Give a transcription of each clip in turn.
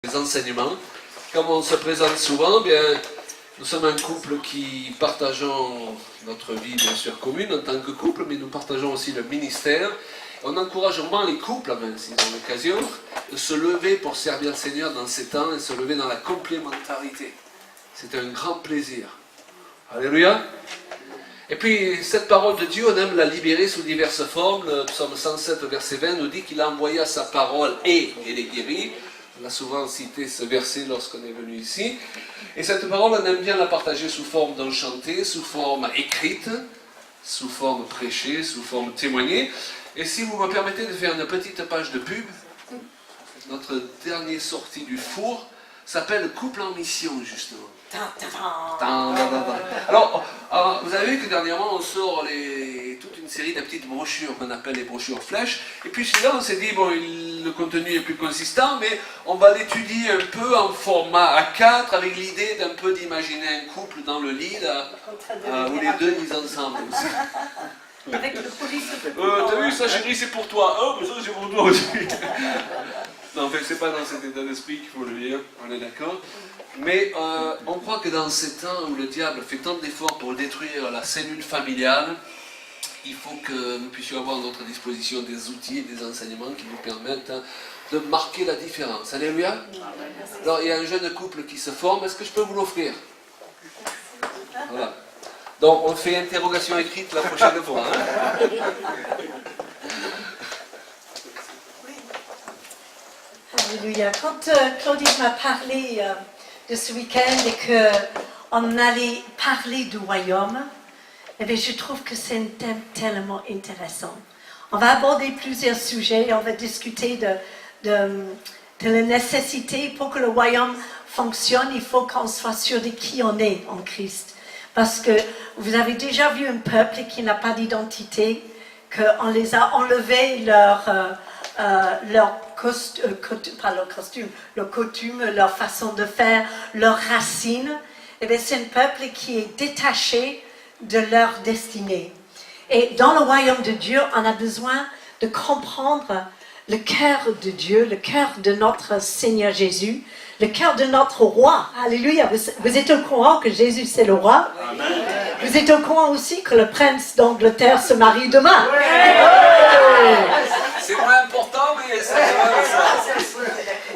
les enseignements. Comme on se présente souvent, bien, nous sommes un couple qui partageons notre vie bien sûr commune en tant que couple, mais nous partageons aussi le ministère. On encourage vraiment les couples, même s'ils ont l'occasion, de se lever pour servir le Seigneur dans ces temps et se lever dans la complémentarité. C'est un grand plaisir. Alléluia. Et puis, cette parole de Dieu, on aime la libérer sous diverses formes. Le psaume 107, verset 20, nous dit qu'il a envoyé sa parole et il est guéri. On a souvent cité ce verset lorsqu'on est venu ici. Et cette parole, on aime bien la partager sous forme d'un chanté, sous forme écrite, sous forme prêchée, sous forme témoignée. Et si vous me permettez de faire une petite page de pub, notre dernière sortie du four s'appelle Couple en mission, justement. Alors, vous avez vu que dernièrement, on sort toute une série de petites brochures qu'on appelle les brochures flèches. Et puis celui-là, on s'est dit, bon, le contenu est plus consistant, mais on va l'étudier un peu en format A4, avec l'idée d'un peu d'imaginer un couple dans le lit, là, où les deux lisent ensemble aussi. Avec le police. T'as vu, ça chérie, c'est pour toi. Oh, mais ça c'est pour toi aussi. Non, en fait, c'est pas dans cet état d'esprit qu'il faut le lire, on est d'accord. Mais on croit que dans ces temps où le diable fait tant d'efforts pour détruire la cellule familiale, il faut que nous puissions avoir à notre disposition des outils et des enseignements qui nous permettent de marquer la différence. Alléluia. Alors, il y a un jeune couple qui se forme, est-ce que je peux vous l'offrir? Voilà. Donc, on fait interrogation écrite la prochaine fois. Hein. Alléluia. Quand Claudie m'a parlé de ce week-end et qu'on allait parler du royaume, eh bien, je trouve que c'est un thème tellement intéressant. On va aborder plusieurs sujets, on va discuter de la nécessité pour que le royaume fonctionne, il faut qu'on soit sûr de qui on est en Christ. Parce que vous avez déjà vu un peuple qui n'a pas d'identité, qu'on les a enlevé leur coutume, leur façon de faire, leurs racines. Et bien, c'est un peuple qui est détaché de leur destinée. Et dans le royaume de Dieu, on a besoin de comprendre le cœur de Dieu, le cœur de notre Seigneur Jésus, le cœur de notre roi. Alléluia. Vous êtes au courant que Jésus c'est le roi? Amen. Vous êtes au courant aussi que le prince d'Angleterre se marie demain? Ouais. C'est moins important, mais c'est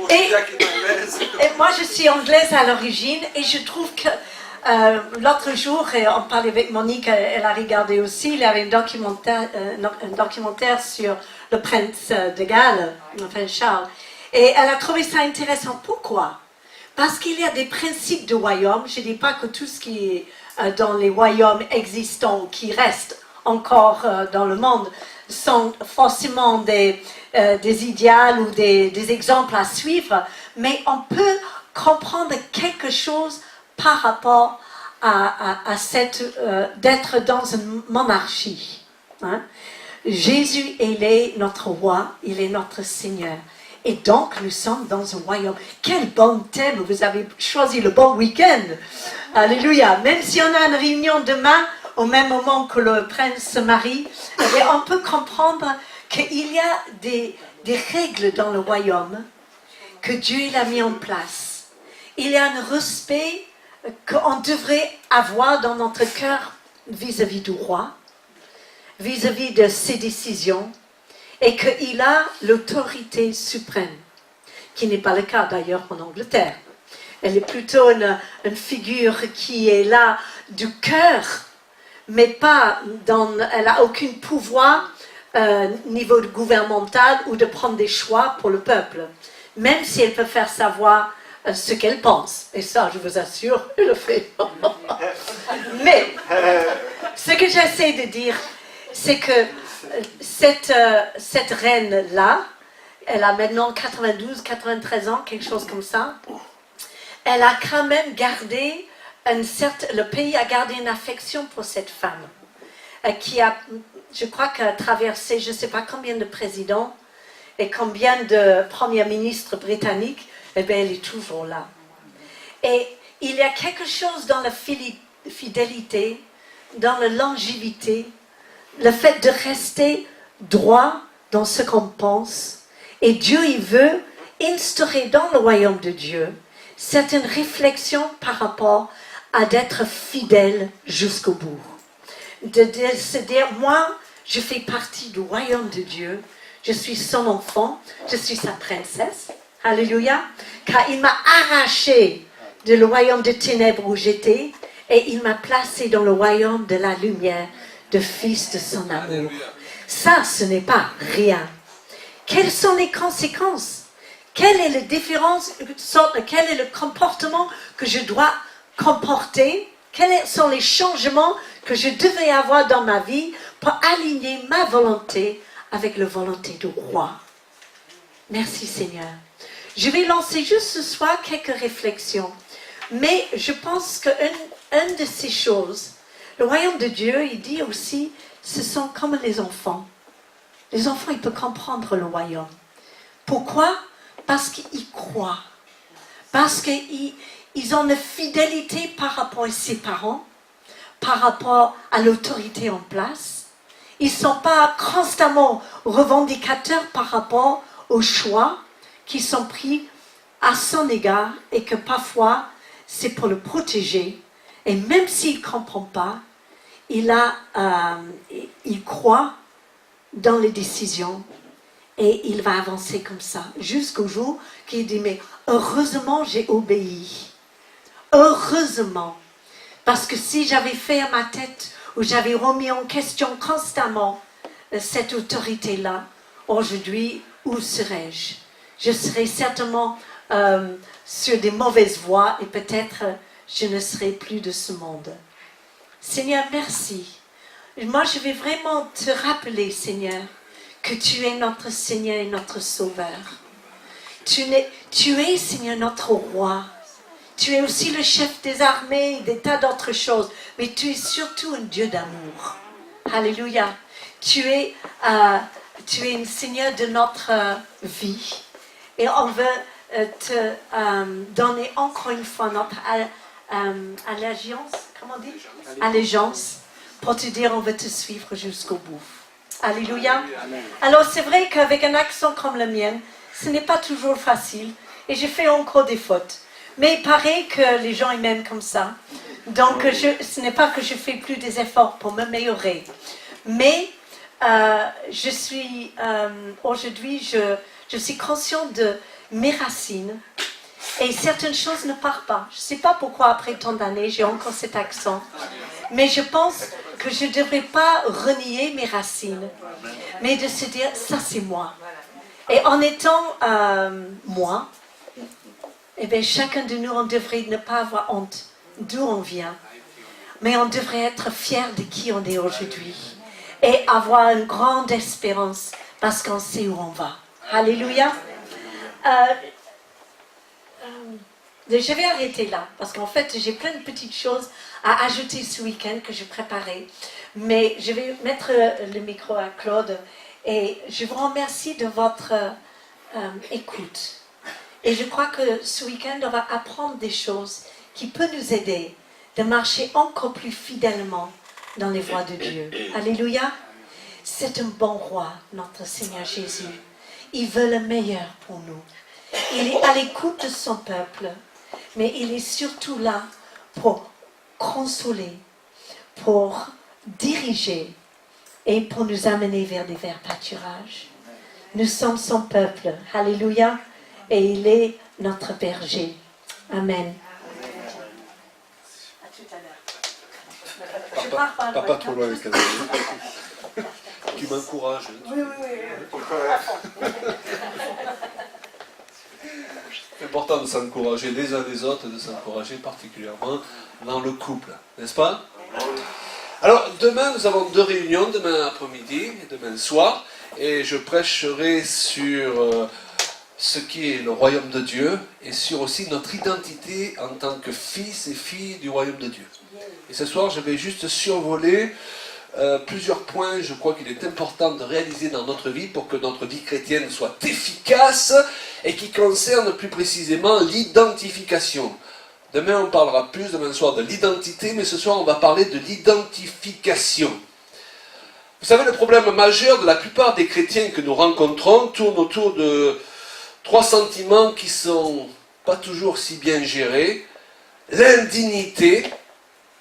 et moi je suis anglaise à l'origine et je trouve que l'autre jour, on parlait avec Monique, elle a regardé aussi, il y avait un documentaire sur le prince de Galles, enfin Charles. Et elle a trouvé ça intéressant. Pourquoi? Parce qu'il y a des principes de royaume. Je ne dis pas que tout ce qui est dans les royaumes existants, qui restent encore dans le monde, sont forcément des idéaux ou des exemples à suivre. Mais on peut comprendre quelque chose par rapport à d'être dans une monarchie. Hein? Jésus, il est notre roi, il est notre Seigneur. Et donc, nous sommes dans un royaume. Quel bon thème, vous avez choisi le bon week-end. Alléluia. Même si on a une réunion demain, au même moment que le prince se marie, on peut comprendre qu'il y a des règles dans le royaume que Dieu il a mis en place. Il y a un respect qu'on devrait avoir dans notre cœur vis-à-vis du roi, vis-à-vis de ses décisions, et qu'il a l'autorité suprême, qui n'est pas le cas d'ailleurs en Angleterre. Elle est plutôt une figure qui est là du cœur, mais pas elle n'a aucun pouvoir niveau gouvernemental ou de prendre des choix pour le peuple, même si elle peut faire savoir ce qu'elle pense. Et ça, je vous assure, elle le fait. Mais ce que j'essaie de dire, c'est que cette reine-là, elle a maintenant 92, 93 ans, quelque chose comme ça. Elle a quand même gardé le pays a gardé une affection pour cette femme qui a, je crois qu'elle a traversé, je ne sais pas combien de présidents et combien de premiers ministres britanniques, eh bien, elle est toujours là. Et il y a quelque chose dans la fidélité, dans la longévité, le fait de rester droit dans ce qu'on pense. Et Dieu, il veut instaurer dans le royaume de Dieu certaines réflexions par rapport à d'être fidèle jusqu'au bout. De se dire, moi, je fais partie du royaume de Dieu, je suis son enfant, je suis sa princesse, alléluia, car il m'a arraché de le royaume de ténèbres où j'étais et il m'a placé dans le royaume de la lumière, de fils de son amour. Ça, ce n'est pas rien. Quelles sont les conséquences? Quelle est la différence, quel est le comportement que je dois comporter? Quels sont les changements que je devais avoir dans ma vie pour aligner ma volonté avec la volonté du roi? Merci Seigneur. Je vais lancer juste ce soir quelques réflexions. Mais je pense qu'une de ces choses, le royaume de Dieu, il dit aussi, ce sont comme les enfants. Les enfants, ils peuvent comprendre le royaume. Pourquoi? Parce qu'ils croient. Parce qu'ils ont une fidélité par rapport à ses parents, par rapport à l'autorité en place. Ils ne sont pas constamment revendicateurs par rapport aux choix qui sont pris à son égard et que parfois, c'est pour le protéger. Et même s'il ne comprend pas, il croit dans les décisions et il va avancer comme ça jusqu'au jour qu'il dit, mais heureusement j'ai obéi. Heureusement. Parce que si j'avais fait à ma tête ou j'avais remis en question constamment cette autorité-là, aujourd'hui, où serais-je? Je serais certainement sur des mauvaises voies et peut-être je ne serai plus de ce monde. Seigneur, merci. Moi, je vais vraiment te rappeler, Seigneur, que tu es notre Seigneur et notre Sauveur. Tu es, Seigneur, notre roi. Tu es aussi le chef des armées et des tas d'autres choses. Mais tu es surtout un Dieu d'amour. Alléluia. Tu es un Seigneur de notre vie. Et on veut te donner encore une fois notre allégeance, comment on dit? Allégeance, pour te dire on veut te suivre jusqu'au bout. Alléluia. Alors c'est vrai qu'avec un accent comme le mien, ce n'est pas toujours facile et j'ai fait encore des fautes. Mais il paraît que les gens ils m'aiment comme ça. Donc ce n'est pas que je fais plus des efforts pour m'améliorer. Mais je suis aujourd'hui, je suis consciente de mes racines et certaines choses ne partent pas. Je ne sais pas pourquoi après tant d'années j'ai encore cet accent. Mais je pense que je ne devrais pas renier mes racines, mais de se dire, ça c'est moi. Et en étant moi, eh bien, chacun de nous, on devrait ne pas avoir honte d'où on vient, mais on devrait être fier de qui on est aujourd'hui et avoir une grande espérance parce qu'on sait où on va. Alléluia. Je vais arrêter là, parce qu'en fait, j'ai plein de petites choses à ajouter ce week-end que je préparais. Mais je vais mettre le micro à Claude et je vous remercie de votre écoute. Et je crois que ce week-end, on va apprendre des choses qui peuvent nous aider de marcher encore plus fidèlement dans les voies de Dieu. Alléluia. C'est un bon roi, notre Seigneur Jésus. Il veut le meilleur pour nous. Il est à l'écoute de son peuple, mais il est surtout là pour consoler, pour diriger et pour nous amener vers des verts pâturages. Nous sommes son peuple, alléluia, et il est notre berger. Amen. À tout à l'heure. Pas trop loin avec la qui m'encourage. Oui. C'est important de s'encourager les uns les autres et de s'encourager particulièrement dans le couple, n'est-ce pas? Alors, demain, nous avons 2 réunions, demain après-midi et demain soir, et je prêcherai sur ce qui est le royaume de Dieu et sur aussi notre identité en tant que fils et filles du royaume de Dieu. Et ce soir, je vais juste survoler plusieurs points, je crois qu'il est important de réaliser dans notre vie pour que notre vie chrétienne soit efficace et qui concerne plus précisément l'identification. Demain on parlera plus, demain soir, de l'identité, mais ce soir on va parler de l'identification. Vous savez, le problème majeur de la plupart des chrétiens que nous rencontrons tourne autour de 3 sentiments qui sont pas toujours si bien gérés. L'indignité,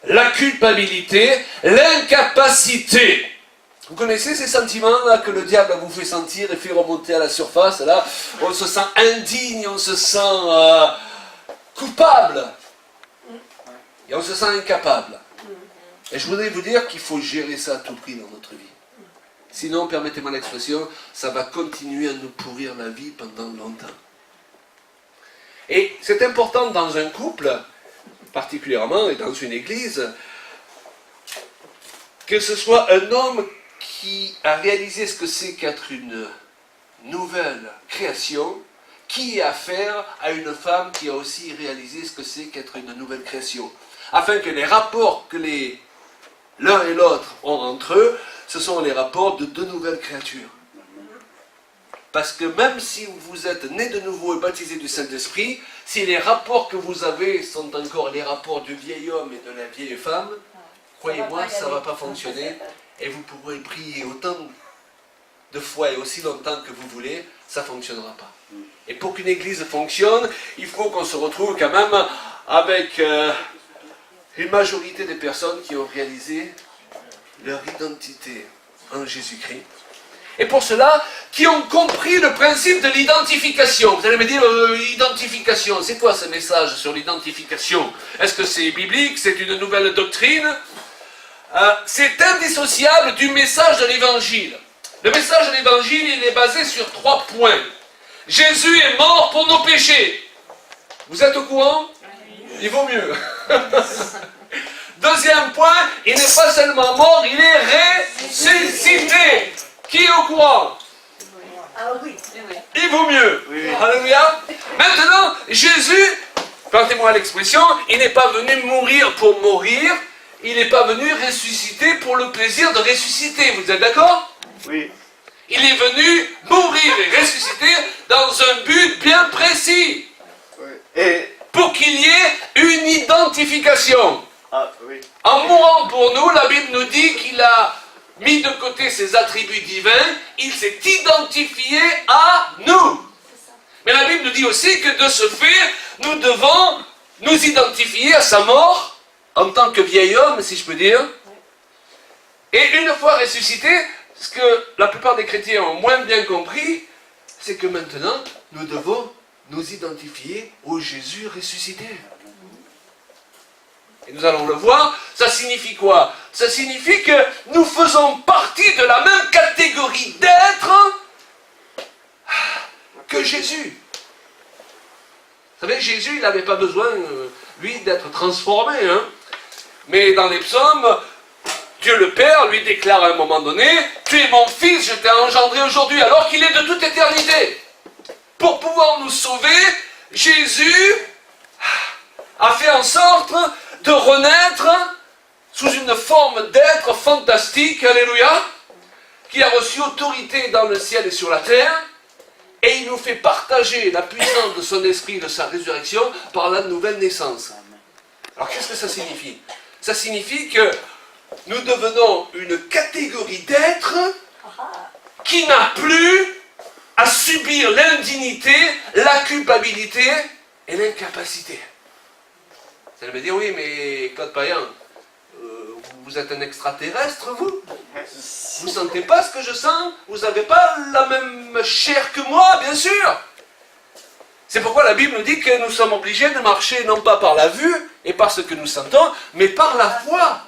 la culpabilité, l'incapacité. Vous connaissez ces sentiments-là que le diable vous fait sentir et fait remonter à la surface. Là, on se sent indigne, on se sent coupable. Et on se sent incapable. Et je voudrais vous dire qu'il faut gérer ça à tout prix dans notre vie. Sinon, permettez-moi l'expression, ça va continuer à nous pourrir la vie pendant longtemps. Et c'est important dans un couple, particulièrement, et dans une église, que ce soit un homme qui a réalisé ce que c'est qu'être une nouvelle création, qui a affaire à une femme qui a aussi réalisé ce que c'est qu'être une nouvelle création. Afin que les rapports que l'un et l'autre ont entre eux, ce sont les rapports de 2 nouvelles créatures. Parce que même si vous êtes nés de nouveau et baptisés du Saint-Esprit, si les rapports que vous avez sont encore les rapports du vieil homme et de la vieille femme, croyez-moi, ça ne va pas fonctionner. Et vous pourrez prier autant de fois et aussi longtemps que vous voulez, ça ne fonctionnera pas. Et pour qu'une église fonctionne, il faut qu'on se retrouve quand même avec une majorité des personnes qui ont réalisé leur identité en Jésus-Christ. Et pour cela, qui ont compris le principe de l'identification. Vous allez me dire, identification, c'est quoi ce message sur l'identification? Est-ce que c'est biblique? C'est une nouvelle doctrine? C'est indissociable du message de l'Évangile. Le message de l'Évangile, il est basé sur 3 points. Jésus est mort pour nos péchés. Vous êtes au courant? Il vaut mieux. Deuxième point, il n'est pas seulement mort, il est ressuscité. Qui est au courant? Ah oui. Il vaut mieux. Oui. Alléluia. Maintenant, Jésus, permettez-moi l'expression, il n'est pas venu mourir pour mourir, il n'est pas venu ressusciter pour le plaisir de ressusciter. Vous êtes d'accord? Oui. Il est venu mourir et ressusciter dans un but bien précis. Oui. Et Pour qu'il y ait une identification. oui. En mourant pour nous, la Bible nous dit qu'il a mis de côté ses attributs divins, il s'est identifié à nous. Mais la Bible nous dit aussi que de ce fait, nous devons nous identifier à sa mort en tant que vieil homme, si je peux dire. Et une fois ressuscité, ce que la plupart des chrétiens ont moins bien compris, c'est que maintenant, nous devons nous identifier au Jésus ressuscité. Et nous allons le voir, ça signifie quoi? Ça signifie que nous faisons partie de la même catégorie d'êtres que Jésus. Vous savez, Jésus, il n'avait pas besoin, lui, d'être transformé. Mais dans les psaumes, Dieu le Père lui déclare à un moment donné, « Tu es mon fils, je t'ai engendré aujourd'hui, alors qu'il est de toute éternité. » Pour pouvoir nous sauver, Jésus a fait en sorte de renaître sous une forme d'être fantastique, alléluia, qui a reçu autorité dans le ciel et sur la terre, et il nous fait partager la puissance de son esprit, de sa résurrection, par la nouvelle naissance. Alors qu'est-ce que ça signifie? Ça signifie que nous devenons une catégorie d'êtres qui n'a plus à subir l'indignité, la culpabilité et l'incapacité. Vous allez me dire, oui, mais Claude Payan, vous êtes un extraterrestre, vous? Vous ne sentez pas ce que je sens? Vous n'avez pas la même chair que moi, bien sûr. C'est pourquoi la Bible nous dit que nous sommes obligés de marcher non pas par la vue et par ce que nous sentons, mais par la foi.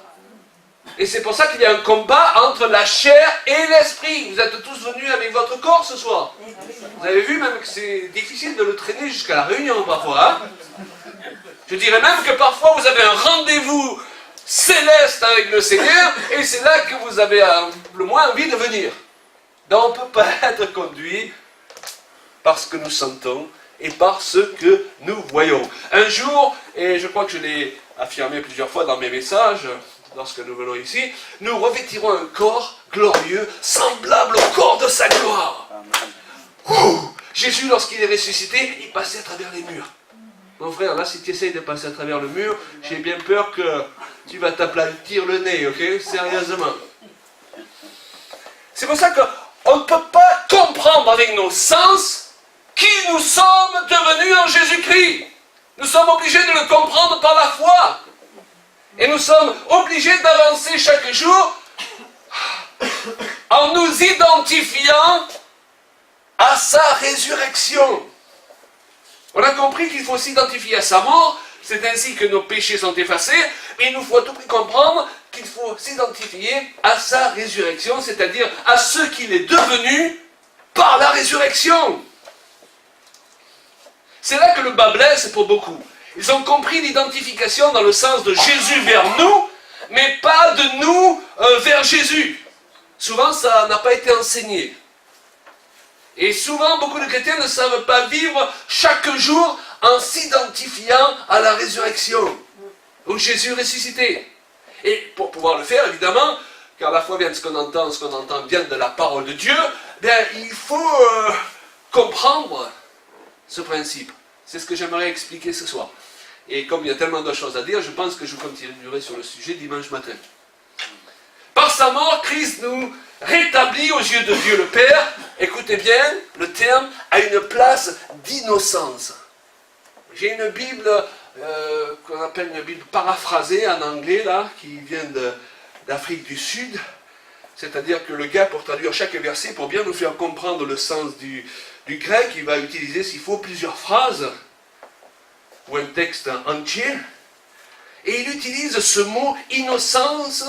Et c'est pour ça qu'il y a un combat entre la chair et l'esprit. Vous êtes tous venus avec votre corps ce soir. Vous avez vu même que c'est difficile de le traîner jusqu'à la réunion parfois. Je dirais même que parfois vous avez un rendez-vous céleste avec le Seigneur et c'est là que vous avez le moins envie de venir. Donc on ne peut pas être conduit par ce que nous sentons et par ce que nous voyons. Un jour, et je crois que je l'ai affirmé plusieurs fois dans mes messages, lorsque nous venons ici, nous revêtirons un corps glorieux, semblable au corps de sa gloire. Jésus, lorsqu'il est ressuscité, il passait à travers les murs. Mon frère, là, si tu essayes de passer à travers le mur, j'ai bien peur que tu vas t'aplatir le nez, ok? Sérieusement. C'est pour ça qu'on ne peut pas comprendre avec nos sens qui nous sommes devenus en Jésus-Christ. Nous sommes obligés de le comprendre par la foi. Et nous sommes obligés d'avancer chaque jour en nous identifiant à sa résurrection. On a compris qu'il faut s'identifier à sa mort, c'est ainsi que nos péchés sont effacés, mais il nous faut à tout prix comprendre qu'il faut s'identifier à sa résurrection, c'est-à-dire à ce qu'il est devenu par la résurrection. C'est là que le bas blesse pour beaucoup. Ils ont compris l'identification dans le sens de Jésus vers nous, mais pas de nous vers Jésus. Souvent, ça n'a pas été enseigné. Et souvent, beaucoup de chrétiens ne savent pas vivre chaque jour en s'identifiant à la résurrection, au Jésus ressuscité. Et pour pouvoir le faire, évidemment, car la foi vient de ce qu'on entend vient de la parole de Dieu, bien, il faut comprendre ce principe. C'est ce que j'aimerais expliquer ce soir. Et comme il y a tellement de choses à dire, je pense que je continuerai sur le sujet dimanche matin. Par sa mort, Christ nous rétablit aux yeux de Dieu le Père, écoutez bien, le terme a une place d'innocence. J'ai une Bible qu'on appelle une Bible paraphrasée en anglais, là, qui vient d'Afrique du Sud. C'est-à-dire que le gars, pour traduire chaque verset, pour bien nous faire comprendre le sens du grec, il va utiliser, s'il faut, plusieurs phrases, ou un texte entier, et il utilise ce mot « innocence »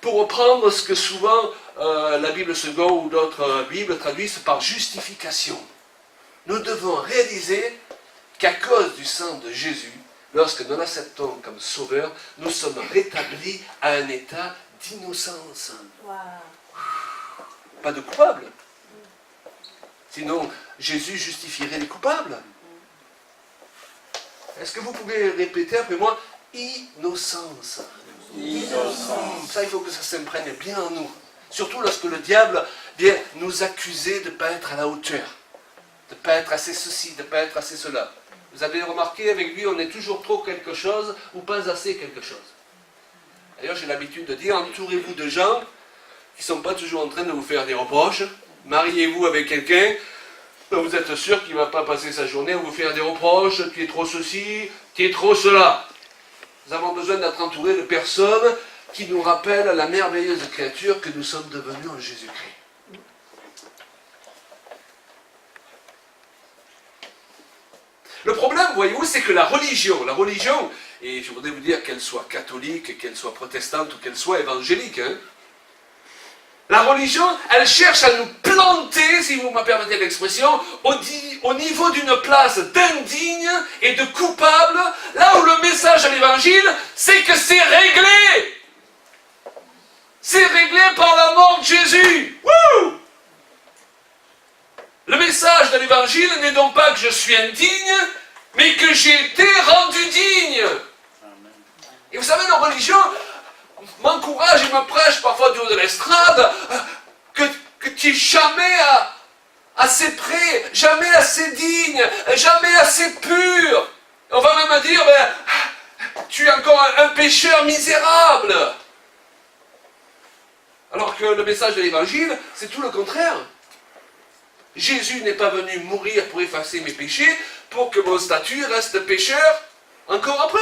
pour reprendre ce que souvent la Bible seconde ou d'autres Bibles traduisent par « justification ». Nous devons réaliser qu'à cause du sang de Jésus, lorsque nous l'acceptons comme sauveur, nous sommes rétablis à un état d'innocence. Wow. Pas de coupable. Sinon, Jésus justifierait les coupables. Est-ce que vous pouvez répéter après moi? Innocence. Innocence. Ça, il faut que ça s'imprègne bien en nous. Surtout lorsque le diable vient nous accuser de ne pas être à la hauteur. De ne pas être assez ceci, de ne pas être assez cela. Vous avez remarqué, avec lui, on est toujours trop quelque chose ou pas assez quelque chose. D'ailleurs, j'ai l'habitude de dire, entourez-vous de gens qui ne sont pas toujours en train de vous faire des reproches. Mariez-vous avec quelqu'un, vous êtes sûr qu'il ne va pas passer sa journée à vous faire des reproches, qui est trop ceci, qui est trop cela. Nous avons besoin d'être entourés de personnes qui nous rappellent la merveilleuse créature que nous sommes devenus en Jésus-Christ. Le problème, voyez-vous, c'est que la religion, et je voudrais vous dire qu'elle soit catholique, qu'elle soit protestante ou qu'elle soit évangélique, la religion, elle cherche à nous planter, si vous me permettez l'expression, au niveau d'une place d'indigne et de coupable, là où le message de l'évangile, c'est que c'est réglé. C'est réglé par la mort de Jésus. Wouh! Le message de l'évangile n'est donc pas que je suis indigne, mais que j'ai été rendu digne. Et vous savez, nos religions m'encouragent et me prêchent parfois du haut de l'estrade que tu n'es jamais assez près, jamais assez digne, jamais assez pur. On va même dire, tu es encore un pécheur misérable. Alors que le message de l'évangile, c'est tout le contraire. Jésus n'est pas venu mourir pour effacer mes péchés, pour que mon statut reste pécheur encore après.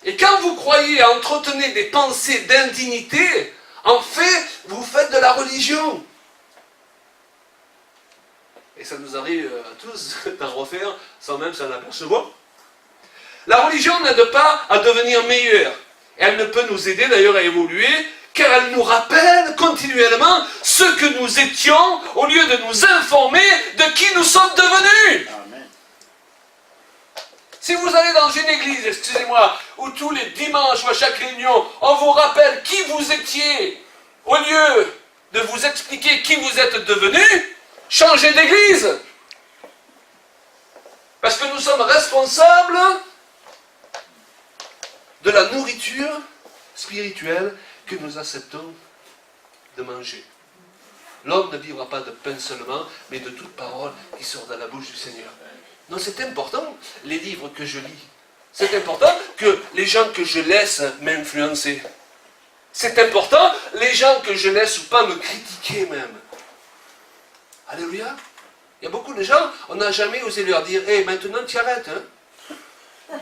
Et quand vous croyez à entretenir des pensées d'indignité, en fait, vous faites de la religion. Et ça nous arrive à tous d'en refaire sans même s'en apercevoir. La religion n'aide pas à devenir meilleure. Elle ne peut nous aider d'ailleurs à évoluer, car elle nous rappelle continuellement ce que nous étions, au lieu de nous informer de qui nous sommes devenus. Amen. Si vous allez dans une église, excusez-moi, où tous les dimanches ou à chaque réunion, on vous rappelle qui vous étiez, au lieu de vous expliquer qui vous êtes devenus, changez d'église. Parce que nous sommes responsables de la nourriture spirituelle que nous acceptons de manger. L'homme ne vivra pas de pain seulement, mais de toute parole qui sort de la bouche du Seigneur. Non, c'est important, les livres que je lis. C'est important que les gens que je laisse m'influencer. C'est important, les gens que je laisse ou pas me critiquer même. Alléluia. Il y a beaucoup de gens, on n'a jamais osé leur dire, hé, maintenant tu arrêtes. Hein?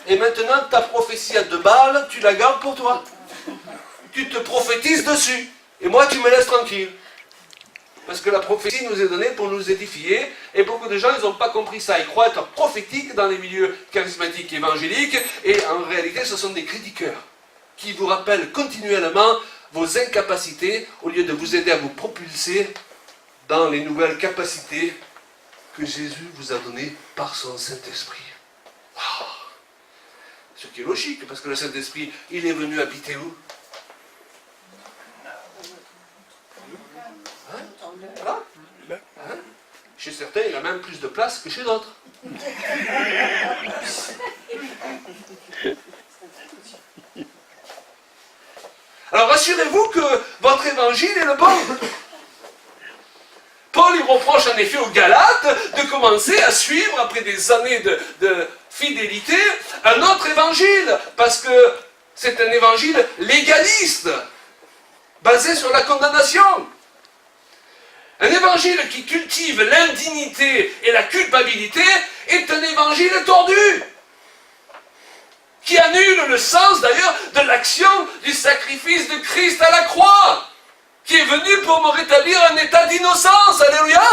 Et maintenant ta prophétie à 2 balles, tu la gardes pour toi. Tu te prophétises dessus. Et moi, tu me laisses tranquille. Parce que la prophétie nous est donnée pour nous édifier. Et beaucoup de gens, ils n'ont pas compris ça. Ils croient être prophétiques dans les milieux charismatiques et évangéliques. Et en réalité, ce sont des critiqueurs qui vous rappellent continuellement vos incapacités au lieu de vous aider à vous propulser dans les nouvelles capacités que Jésus vous a données par son Saint-Esprit. Wow. Ce qui est logique, parce que le Saint-Esprit, il est venu habiter où? Hein? Voilà. Hein? Chez certains, il a même plus de place que chez d'autres. Alors rassurez-vous que votre évangile est le bon. Paul il reproche en effet aux Galates de commencer à suivre, après des années de fidélité, un autre évangile, parce que c'est un évangile légaliste, basé sur la condamnation. Un évangile qui cultive l'indignité et la culpabilité est un évangile tordu, qui annule le sens d'ailleurs de l'action du sacrifice de Christ à la croix, qui est venu pour me rétablir un état d'innocence. Alléluia.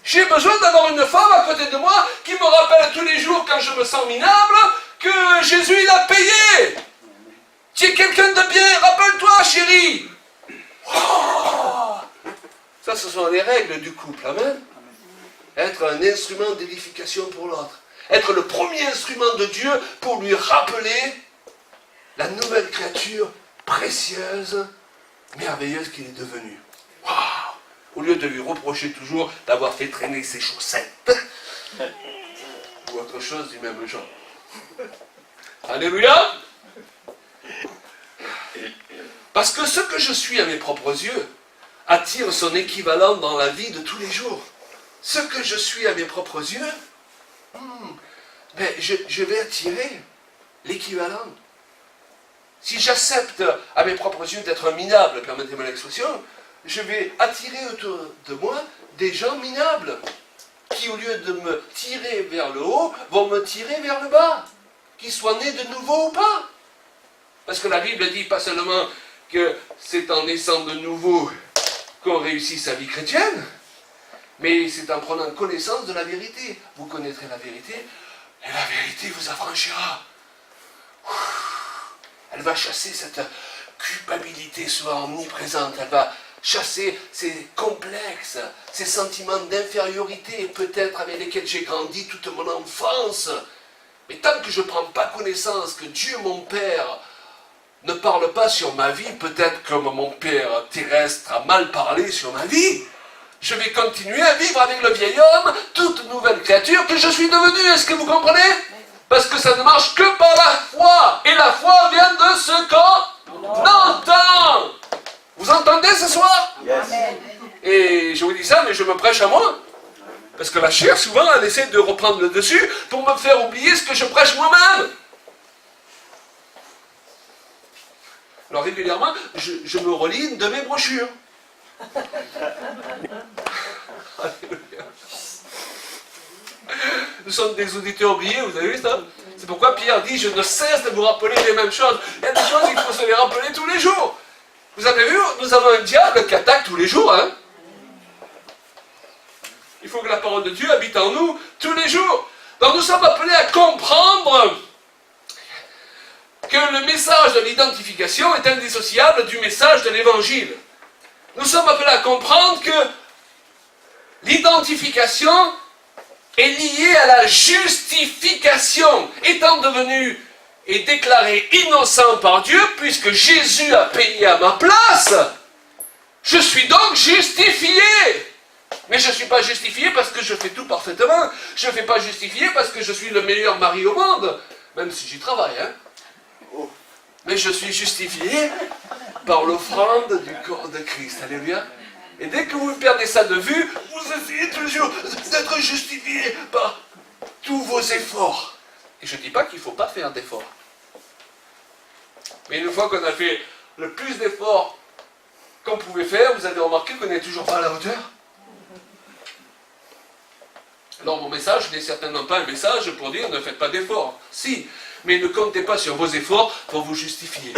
J'ai besoin d'avoir une femme à côté de moi qui me rappelle tous les jours quand je me sens minable que Jésus il a payé. Tu es quelqu'un de bien, rappelle-toi chérie. Oh, ça ce sont les règles du couple, amen. Être un instrument d'édification pour l'autre. Être le premier instrument de Dieu pour lui rappeler la nouvelle créature précieuse, merveilleuse qu'il est devenu. Waouh! Au lieu de lui reprocher toujours d'avoir fait traîner ses chaussettes, ou autre chose du même genre. Alléluia! Parce que ce que je suis à mes propres yeux attire son équivalent dans la vie de tous les jours. Ce que je suis à mes propres yeux, je vais attirer l'équivalent. Si j'accepte à mes propres yeux d'être un minable, permettez-moi l'expression, je vais attirer autour de moi des gens minables, qui au lieu de me tirer vers le haut, vont me tirer vers le bas, qu'ils soient nés de nouveau ou pas. Parce que la Bible dit pas seulement que c'est en naissant de nouveau qu'on réussit sa vie chrétienne, mais c'est en prenant connaissance de la vérité. Vous connaîtrez la vérité, et la vérité vous affranchira. Elle va chasser cette culpabilité souvent omniprésente. Elle va chasser ces complexes, ces sentiments d'infériorité, peut-être avec lesquels j'ai grandi toute mon enfance. Mais tant que je ne prends pas connaissance que Dieu, mon Père, ne parle pas sur ma vie, peut-être comme mon Père terrestre a mal parlé sur ma vie, je vais continuer à vivre avec le vieil homme, toute nouvelle créature que je suis devenu. Est-ce que vous comprenez? Parce que ça ne marche que par la foi. Et la foi vient de ce qu'on entend. Vous entendez ce soir? Yes. Et je vous dis ça, mais je me prêche à moi. Parce que la chair, souvent, elle essaie de reprendre le dessus pour me faire oublier ce que je prêche moi-même. Alors régulièrement, je me relis une de mes brochures. Alléluia. Nous sommes des auditeurs oubliés, vous avez vu ça? C'est pourquoi Pierre dit, je ne cesse de vous rappeler les mêmes choses. Il y a des choses, il faut se les rappeler tous les jours. Vous avez vu, nous avons un diable qui attaque tous les jours. Hein? Il faut que la parole de Dieu habite en nous tous les jours. Donc nous sommes appelés à comprendre que le message de l'identification est indissociable du message de l'évangile. Nous sommes appelés à comprendre que l'identification est liée à la justification, étant devenu et déclaré innocent par Dieu, puisque Jésus a payé à ma place, je suis donc justifié. Mais je ne suis pas justifié parce que je fais tout parfaitement. Je ne fais pas justifié parce que je suis le meilleur mari au monde, même si j'y travaille. Hein. Mais je suis justifié par l'offrande du corps de Christ. Alléluia. Et dès que vous perdez ça de vue, vous essayez toujours d'être justifié par tous vos efforts. Et je ne dis pas qu'il ne faut pas faire d'efforts. Mais une fois qu'on a fait le plus d'efforts qu'on pouvait faire, vous avez remarqué qu'on n'est toujours pas à la hauteur. Alors mon message n'est certainement pas un message pour dire ne faites pas d'efforts. Si, mais ne comptez pas sur vos efforts pour vous justifier.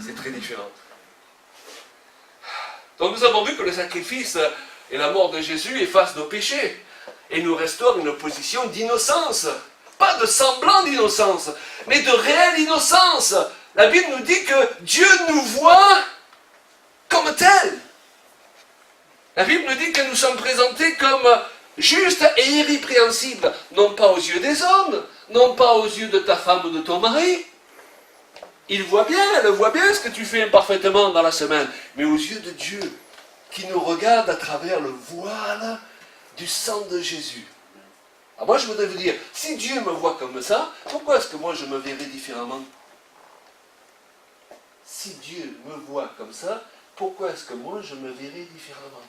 C'est très différent. Donc nous avons vu que le sacrifice et la mort de Jésus effacent nos péchés et nous restaurent une position d'innocence. Pas de semblant d'innocence, mais de réelle innocence. La Bible nous dit que Dieu nous voit comme tels. La Bible nous dit que nous sommes présentés comme justes et irrépréhensibles, non pas aux yeux des hommes, non pas aux yeux de ta femme ou de ton mari. Il voit bien, elle voit bien ce que tu fais imparfaitement dans la semaine, mais aux yeux de Dieu, qui nous regarde à travers le voile du sang de Jésus. Alors moi je voudrais vous dire, si Dieu me voit comme ça, pourquoi est-ce que moi je me verrais différemment? Si Dieu me voit comme ça, pourquoi est-ce que moi je me verrais différemment?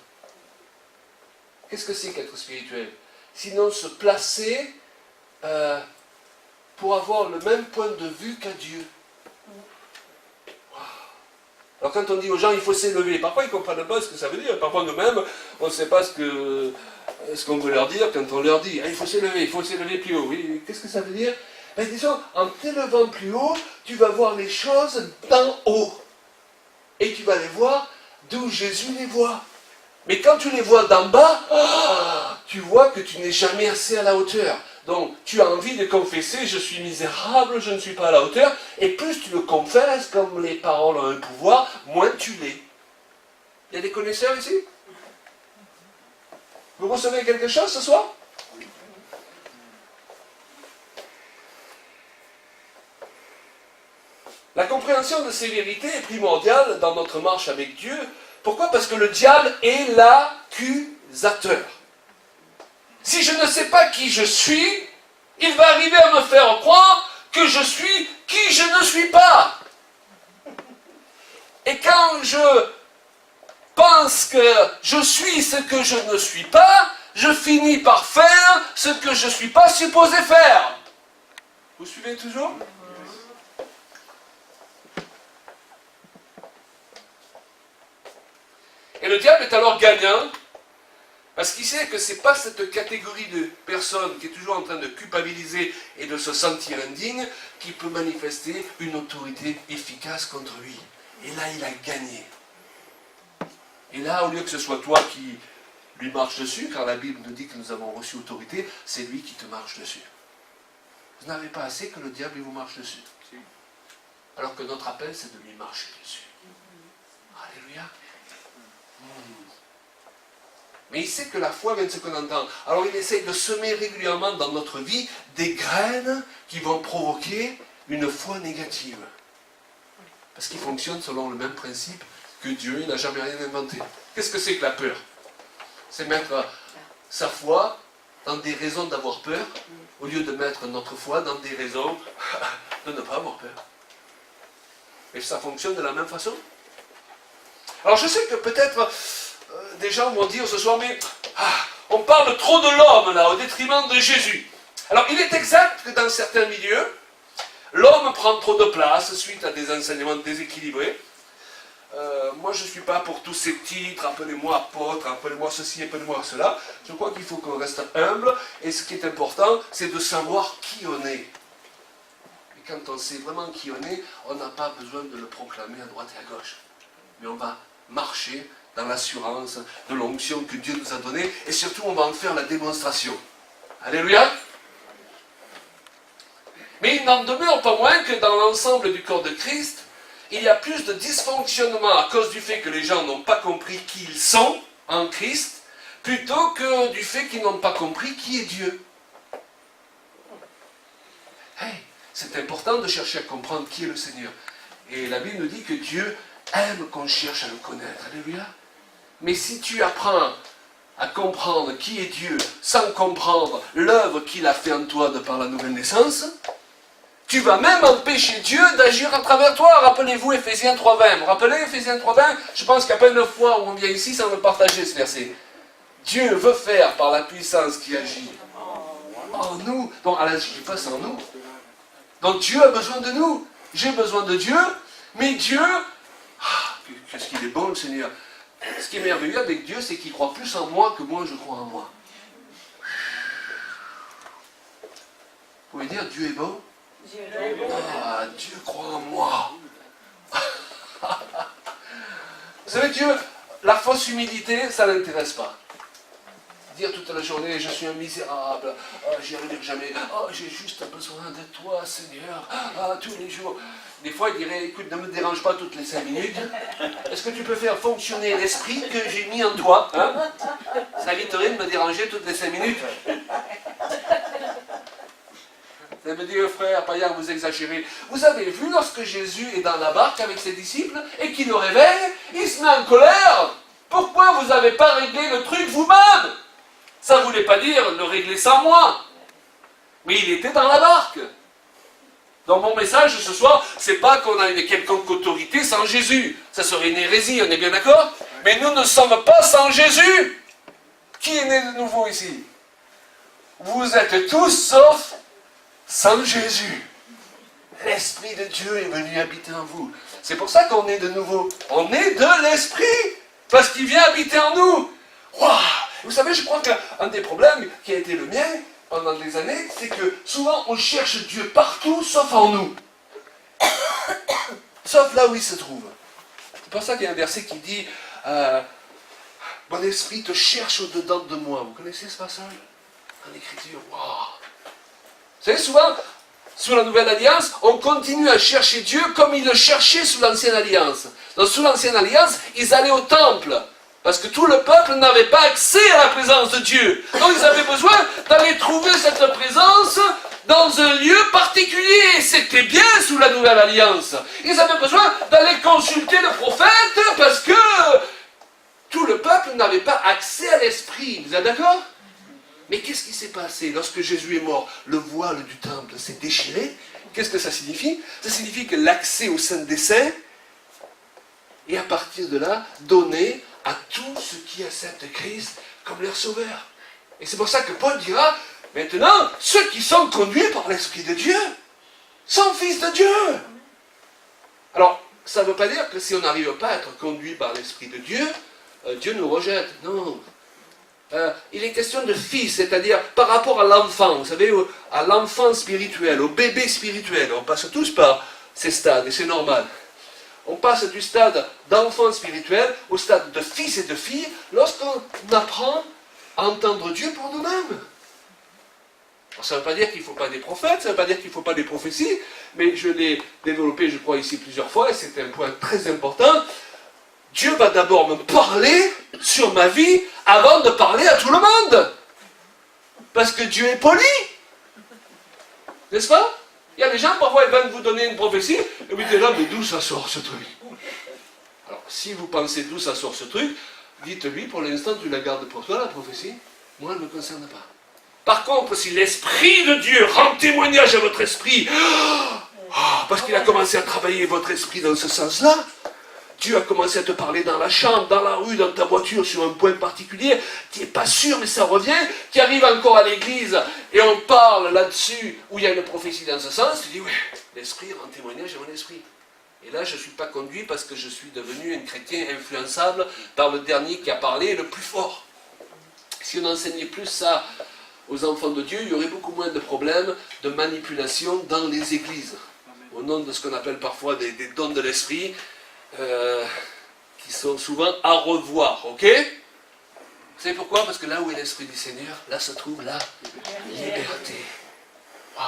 Qu'est-ce que c'est qu'être spirituel? Sinon se placer pour avoir le même point de vue qu'à Dieu. Alors quand on dit aux gens il faut s'élever, parfois ils ne comprennent pas ce que ça veut dire, parfois nous-mêmes on ne sait pas ce qu'on veut leur dire quand on leur dit il faut s'élever plus haut. Oui, qu'est-ce que ça veut dire? Ben, disons, en t'élevant plus haut, tu vas voir les choses d'en haut. Et tu vas les voir d'où Jésus les voit. Mais quand tu les vois d'en bas, tu vois que tu n'es jamais assez à la hauteur. Donc, tu as envie de confesser, je suis misérable, je ne suis pas à la hauteur, et plus tu le confesses, comme les paroles ont un pouvoir, moins tu l'es. Il y a des connaisseurs ici? Vous recevez quelque chose ce soir? La compréhension de ces vérités est primordiale dans notre marche avec Dieu. Pourquoi? Parce que le diable est l'accusateur. Si je ne sais pas qui je suis, il va arriver à me faire croire que je suis qui je ne suis pas. Et quand je pense que je suis ce que je ne suis pas, je finis par faire ce que je ne suis pas supposé faire. Vous suivez toujours? Et le diable est alors gagnant, parce qu'il sait que ce n'est pas cette catégorie de personnes qui est toujours en train de culpabiliser et de se sentir indigne qui peut manifester une autorité efficace contre lui. Et là, il a gagné. Et là, au lieu que ce soit toi qui lui marche dessus, car la Bible nous dit que nous avons reçu autorité, c'est lui qui te marche dessus. Vous n'avez pas assez que le diable vous marche dessus. Alors que notre appel, c'est de lui marcher dessus. Alléluia. Mais il sait que la foi vient de ce qu'on entend. Alors il essaye de semer régulièrement dans notre vie des graines qui vont provoquer une foi négative. Parce qu'il fonctionne selon le même principe que Dieu. Il n'a jamais rien inventé. Qu'est-ce que c'est que la peur? C'est mettre sa foi dans des raisons d'avoir peur, au lieu de mettre notre foi dans des raisons de ne pas avoir peur. Et ça fonctionne de la même façon. Alors je sais que peut-être des gens vont dire ce soir, mais on parle trop de l'homme là, au détriment de Jésus. Alors il est exact que dans certains milieux, l'homme prend trop de place suite à des enseignements déséquilibrés. Moi je ne suis pas pour tous ces titres, appelez-moi apôtre, appelez-moi ceci, appelez-moi cela. Je crois qu'il faut qu'on reste humble, et ce qui est important, c'est de savoir qui on est. Et quand on sait vraiment qui on est, on n'a pas besoin de le proclamer à droite et à gauche. Mais on va marcher dans l'assurance de l'onction que Dieu nous a donnée, et surtout on va en faire la démonstration. Alléluia. Mais il n'en demeure pas moins que dans l'ensemble du corps de Christ, il y a plus de dysfonctionnement à cause du fait que les gens n'ont pas compris qui ils sont en Christ, plutôt que du fait qu'ils n'ont pas compris qui est Dieu. Hey, c'est important de chercher à comprendre qui est le Seigneur. Et la Bible nous dit que Dieu aime qu'on cherche à le connaître. Alléluia. Mais si tu apprends à comprendre qui est Dieu sans comprendre l'œuvre qu'il a fait en toi de par la nouvelle naissance, tu vas même empêcher Dieu d'agir à travers toi. Rappelez-vous Ephésiens 3.20. Vous vous rappelez Ephésiens 3.20? Je pense qu'il y a pas une fois où on vient ici sans me partager ce verset. Dieu veut faire par la puissance qui agit en nous. Donc, à la je dis pas sans nous. Donc Dieu a besoin de nous. J'ai besoin de Dieu, mais Dieu, qu'est-ce qu'il est bon le Seigneur. Ce qui est merveilleux avec Dieu, c'est qu'il croit plus en moi que moi je crois en moi. pouvez dire Dieu est bon? Dieu est bon. Ah, Dieu croit en moi. Vous savez, Dieu, la fausse humilité, ça ne l'intéresse pas. Dire toute la journée, je suis un misérable, j'y arriverai jamais, j'ai juste besoin de toi, Seigneur, tous les jours. Des fois, il dirait, écoute, ne me dérange pas toutes les 5 minutes. Est-ce que tu peux faire fonctionner l'esprit que j'ai mis en toi, hein? Ça éviterait de me déranger toutes les 5 minutes. Ça veut dire, frère Paillard, vous exagérez. Vous avez vu, lorsque Jésus est dans la barque avec ses disciples et qu'il le réveille, il se met en colère. Pourquoi vous n'avez pas réglé le truc vous-même? Ça ne voulait pas dire le régler sans moi. Mais il était dans la barque. Donc mon message ce soir, c'est pas qu'on a une quelconque autorité sans Jésus. Ça serait une hérésie, on est bien d'accord? Mais nous ne sommes pas sans Jésus. Qui est né de nouveau ici? Vous êtes tous sauf sans Jésus. L'Esprit de Dieu est venu habiter en vous. C'est pour ça qu'on est de nouveau. On est de l'Esprit. Parce qu'il vient habiter en nous. Waouh! Vous savez, je crois qu'un des problèmes qui a été le mien pendant des années, c'est que souvent on cherche Dieu partout sauf en nous. Sauf là où il se trouve. C'est pour ça qu'il y a un verset qui dit mon esprit te cherche au-dedans de moi. Vous connaissez ce passage? En écriture. Waouh! Vous savez, souvent, sous la Nouvelle Alliance, on continue à chercher Dieu comme ils le cherchaient sous l'Ancienne Alliance. Donc, sous l'Ancienne Alliance, ils allaient au temple. Parce que tout le peuple n'avait pas accès à la présence de Dieu. Donc, ils avaient besoin d'aller trouver cette présence dans un lieu particulier. Et c'était bien sous la Nouvelle Alliance. Ils avaient besoin d'aller consulter le prophète parce que tout le peuple n'avait pas accès à l'Esprit. Vous êtes d'accord? Mais qu'est-ce qui s'est passé lorsque Jésus est mort? Le voile du temple s'est déchiré. Qu'est-ce que ça signifie? Ça signifie que l'accès au Saint des Saints est à partir de là donné à tous ceux qui acceptent Christ comme leur sauveur. Et c'est pour ça que Paul dira, maintenant, ceux qui sont conduits par l'Esprit de Dieu sont fils de Dieu. Alors, ça ne veut pas dire que si on n'arrive pas à être conduit par l'Esprit de Dieu, Dieu nous rejette. Non. Il est question de fils, c'est-à-dire par rapport à l'enfant, vous savez, à l'enfant spirituel, au bébé spirituel. On passe tous par ces stades, et c'est normal. On passe du stade d'enfant spirituel au stade de fils et de filles lorsqu'on apprend à entendre Dieu pour nous-mêmes. Ça ne veut pas dire qu'il ne faut pas des prophètes, ça ne veut pas dire qu'il ne faut pas des prophéties, mais je l'ai développé, je crois, ici plusieurs fois, et c'est un point très important. Dieu va d'abord me parler sur ma vie avant de parler à tout le monde. Parce que Dieu est poli. N'est-ce pas? Il y a des gens, parfois, ils viennent vous donner une prophétie, et vous dites là, mais d'où ça sort ce truc? Alors, si vous pensez d'où ça sort ce truc, dites-lui, pour l'instant, tu la gardes pour toi, la prophétie. Moi, elle ne me concerne pas. Par contre, si l'Esprit de Dieu rend témoignage à votre esprit, parce qu'il a commencé à travailler votre esprit dans ce sens-là, Dieu a commencé à te parler dans la chambre, dans la rue, dans ta voiture, sur un point particulier, tu n'es pas sûr, mais ça revient, tu arrives encore à l'église, et on parle là-dessus, où il y a une prophétie dans ce sens, tu dis, oui, l'Esprit rend témoignage à mon esprit. Et là, je ne suis pas conduit parce que je suis devenu un chrétien influençable par le dernier qui a parlé le plus fort. Si on enseignait plus ça aux enfants de Dieu, il y aurait beaucoup moins de problèmes de manipulation dans les églises. Au nom de ce qu'on appelle parfois des dons de l'esprit, qui sont souvent à revoir, ok? Vous savez pourquoi? Parce que là où est l'Esprit du Seigneur, là se trouve la liberté. Wow.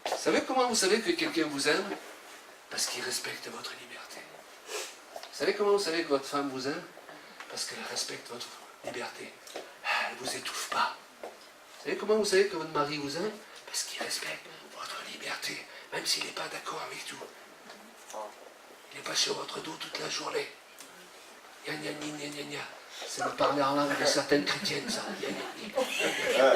Vous savez comment vous savez que quelqu'un vous aime? Parce qu'il respecte votre liberté. Vous savez comment vous savez que votre femme vous aime? Parce qu'elle respecte votre liberté. Elle ne vous étouffe pas. Vous savez comment vous savez que votre mari vous aime? Parce qu'il respecte votre liberté. Même s'il n'est pas d'accord avec tout. Il n'est pas sur votre dos toute la journée. Gna gna gna gna gna. C'est me parler en langue de certaines chrétiennes, ça. Gna gna gna.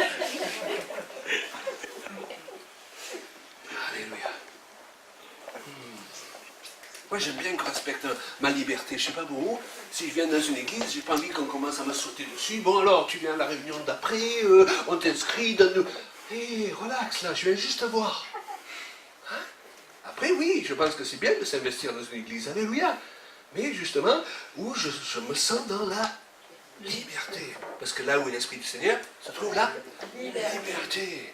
Alléluia. Moi, j'aime bien qu'on respecte ma liberté. Je ne sais pas vous, si je viens dans une église, j'ai pas envie qu'on commence à me sauter dessus. Bon, alors, tu viens à la réunion d'après, on t'inscrit, donne-nous. Hé, relax, là, je viens juste te voir. Après, oui, je pense que c'est bien de s'investir dans une église, alléluia. Mais justement, où je me sens dans la Liberté. Parce que là où est l'Esprit du Seigneur, se trouve la liberté.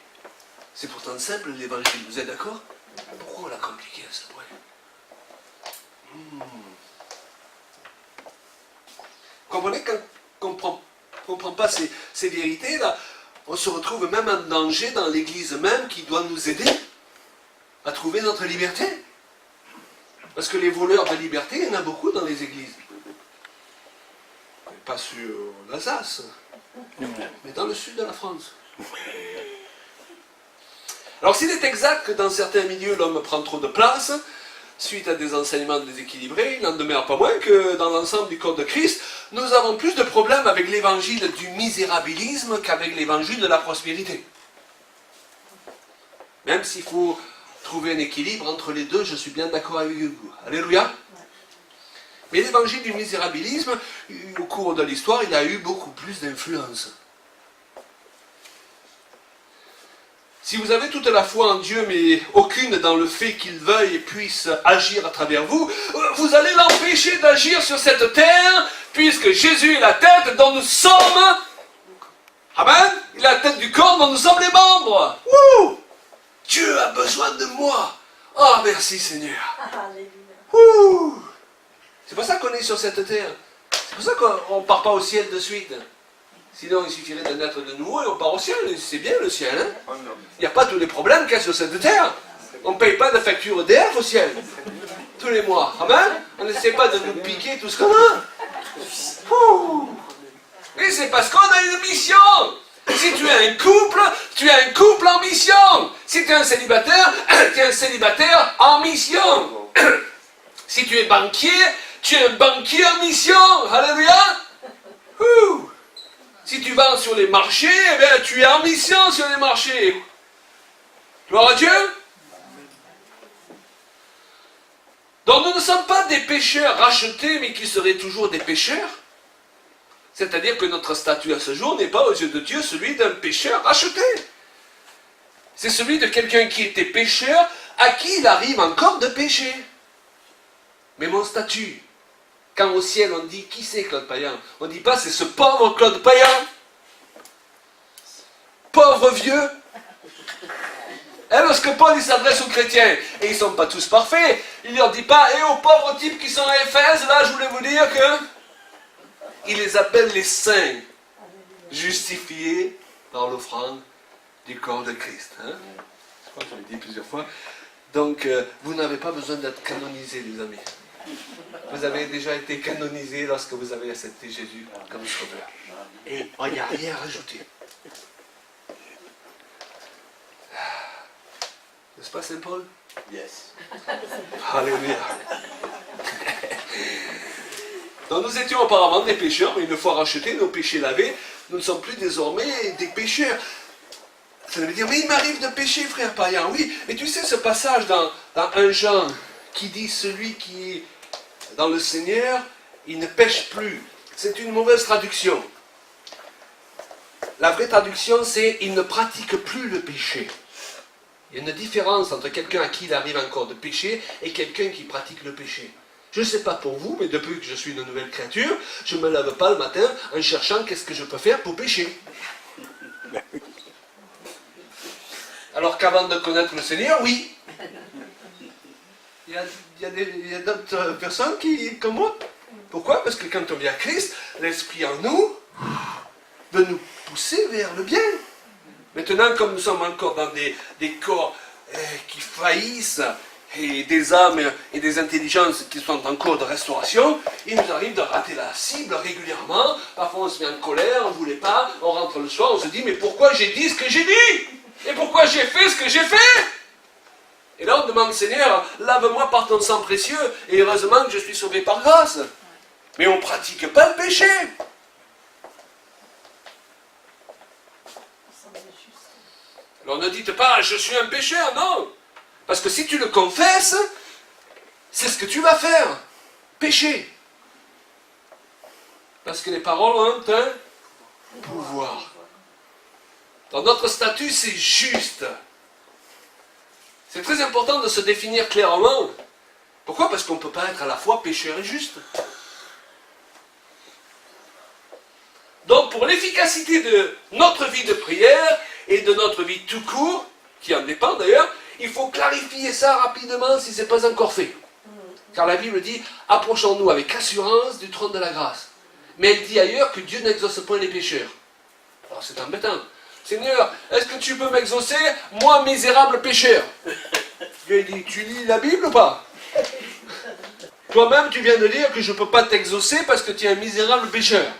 C'est pourtant simple l'évangile, vous êtes d'accord? Pourquoi on l'a compliqué à ce point? Vous comprenez, quand on ne comprend pas ces vérités-là, on se retrouve même en danger dans l'Église même qui doit nous aider à trouver notre liberté. Parce que les voleurs de liberté, il y en a beaucoup dans les églises. Pas sur l'Alsace, mais dans le sud de la France. Alors s'il est exact que dans certains milieux, l'homme prend trop de place, suite à des enseignements déséquilibrés, il n'en demeure pas moins que dans l'ensemble du corps de Christ, nous avons plus de problèmes avec l'évangile du misérabilisme qu'avec l'évangile de la prospérité. Même s'il faut trouver un équilibre entre les deux, je suis bien d'accord avec vous. Alléluia. Mais l'évangile du misérabilisme, au cours de l'histoire, il a eu beaucoup plus d'influence. Si vous avez toute la foi en Dieu, mais aucune dans le fait qu'il veuille et puisse agir à travers vous, vous allez l'empêcher d'agir sur cette terre, puisque Jésus est la tête dont nous sommes. Amen. Il est la tête du corps dont nous sommes les membres. Wouh! Dieu a besoin de moi. Oh, merci Seigneur. Wouh! C'est pour ça qu'on est sur cette terre. C'est pour ça qu'on ne part pas au ciel de suite. Sinon, il suffirait de naître de nouveau et on part au ciel. C'est bien le ciel. Hein? Il n'y a pas tous les problèmes qu'il y a sur cette terre. On ne paye pas de facture d'EDF au ciel. Tous les mois. Amen? On n'essaie pas de nous piquer tout ce qu'on a. Mais c'est parce qu'on a une mission. Si tu es un couple en mission. Si tu es un célibataire, tu es un célibataire en mission. Si tu es banquier, tu es un banquier en mission. Alléluia. Si tu vas sur les marchés, eh bien, tu es en mission sur les marchés. Gloire à Dieu. Donc nous ne sommes pas des pécheurs rachetés, mais qui seraient toujours des pécheurs. C'est-à-dire que notre statut à ce jour n'est pas aux yeux de Dieu celui d'un pécheur racheté. C'est celui de quelqu'un qui était pécheur, à qui il arrive encore de pécher. Mais mon statut, quand au ciel on dit qui c'est Claude Payan, on ne dit pas c'est ce pauvre Claude Payan, pauvre vieux. Et lorsque Paul il s'adresse aux chrétiens, et ils ne sont pas tous parfaits, il ne leur dit pas, et aux pauvres types qui sont à Éphèse, là je voulais vous dire que il les appelle les saints, justifiés par l'offrande du corps de Christ. Hein? Je crois que je l'ai dit plusieurs fois. Donc, vous n'avez pas besoin d'être canonisés, les amis. Vous avez déjà été canonisés lorsque vous avez accepté Jésus comme sauveur. Et il n'y a rien à rajouter. N'est-ce pas, Saint Paul? Yes. Alléluia. Donc nous étions auparavant des pécheurs, mais une fois rachetés, nos péchés lavés, nous ne sommes plus désormais des pécheurs. Ça veut dire, mais il m'arrive de pécher, frère Payan. Oui, mais tu sais ce passage dans 1 Jean qui dit, celui qui est dans le Seigneur, il ne pêche plus. C'est une mauvaise traduction. La vraie traduction, c'est, il ne pratique plus le péché. Il y a une différence entre quelqu'un à qui il arrive encore de pécher et quelqu'un qui pratique le péché. Je ne sais pas pour vous, mais depuis que je suis une nouvelle créature, je ne me lève pas le matin en cherchant qu'est-ce que je peux faire pour pécher. Alors qu'avant de connaître le Seigneur, oui. Il y a d'autres personnes qui, comme moi. Pourquoi? Parce que quand on vient à Christ, l'Esprit en nous veut nous pousser vers le bien. Maintenant, comme nous sommes encore dans des corps qui faillissent, et des âmes et des intelligences qui sont en cours de restauration, il nous arrive de rater la cible régulièrement. Parfois on se met en colère, on ne voulait pas, on rentre le soir, on se dit mais pourquoi j'ai dit ce que j'ai dit? Et pourquoi j'ai fait ce que j'ai fait? Et là on demande Seigneur, lave-moi par ton sang précieux, et heureusement que je suis sauvé par grâce. Mais on ne pratique pas le péché. Alors ne dites pas je suis un pécheur, non. Parce que si tu le confesses, c'est ce que tu vas faire. Pécher. Parce que les paroles ont un pouvoir. Dans notre statut, c'est juste. C'est très important de se définir clairement. Pourquoi? Parce qu'on ne peut pas être à la fois pécheur et juste. pour l'efficacité de notre vie de prière et de notre vie tout court, qui en dépend d'ailleurs, il faut clarifier ça rapidement si ce n'est pas encore fait. Car la Bible dit, approchons-nous avec assurance du trône de la grâce. Mais elle dit ailleurs que Dieu n'exauce point les pécheurs. Alors c'est embêtant. Seigneur, est-ce que tu peux m'exaucer, moi misérable pécheur? Dieu dit, tu lis la Bible ou pas? Toi-même tu viens de dire que je ne peux pas t'exaucer parce que tu es un misérable pécheur.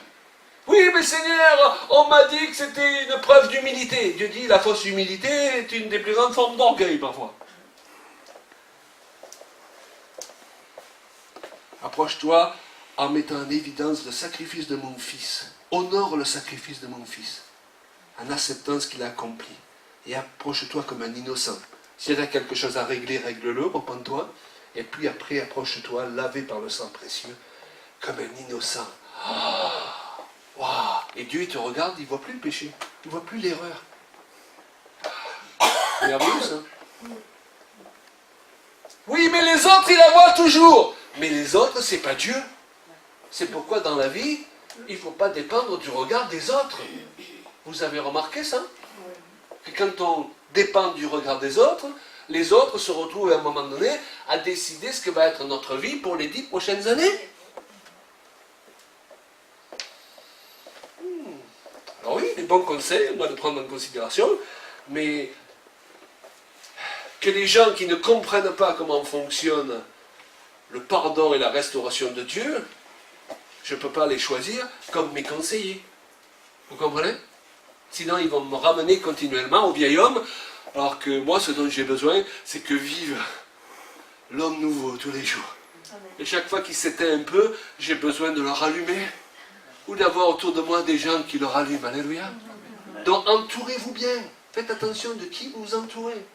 Oui, mais Seigneur, on m'a dit que c'était une preuve d'humilité. Dieu dit, la fausse humilité est une des plus grandes formes d'orgueil parfois. Approche-toi en mettant en évidence le sacrifice de mon fils. Honore le sacrifice de mon fils, en acceptant ce qu'il a accompli. Et approche-toi comme un innocent. S'il y a quelque chose à régler, règle-le, repens-toi. Et puis après, approche-toi, lavé par le sang précieux, comme un innocent. Wow. Et Dieu, il te regarde, il ne voit plus le péché. Il ne voit plus l'erreur. Merveilleux, ça. Oui, mais les autres, ils la voient toujours. Mais les autres, c'est pas Dieu. C'est pourquoi dans la vie, il ne faut pas dépendre du regard des autres. Vous avez remarqué ça? Que quand on dépend du regard des autres, les autres se retrouvent à un moment donné à décider ce que va être notre vie pour les 10 prochaines années. Alors oui, les bons conseils, on doit les prendre en considération, mais que les gens qui ne comprennent pas comment fonctionne le pardon et la restauration de Dieu, je ne peux pas les choisir comme mes conseillers. Vous comprenez? Sinon, ils vont me ramener continuellement au vieil homme, alors que moi, ce dont j'ai besoin, c'est que vive l'homme nouveau tous les jours. Et chaque fois qu'il s'éteint un peu, j'ai besoin de le rallumer, ou d'avoir autour de moi des gens qui le rallument. Alléluia. Donc, entourez-vous bien. Faites attention de qui vous entourez.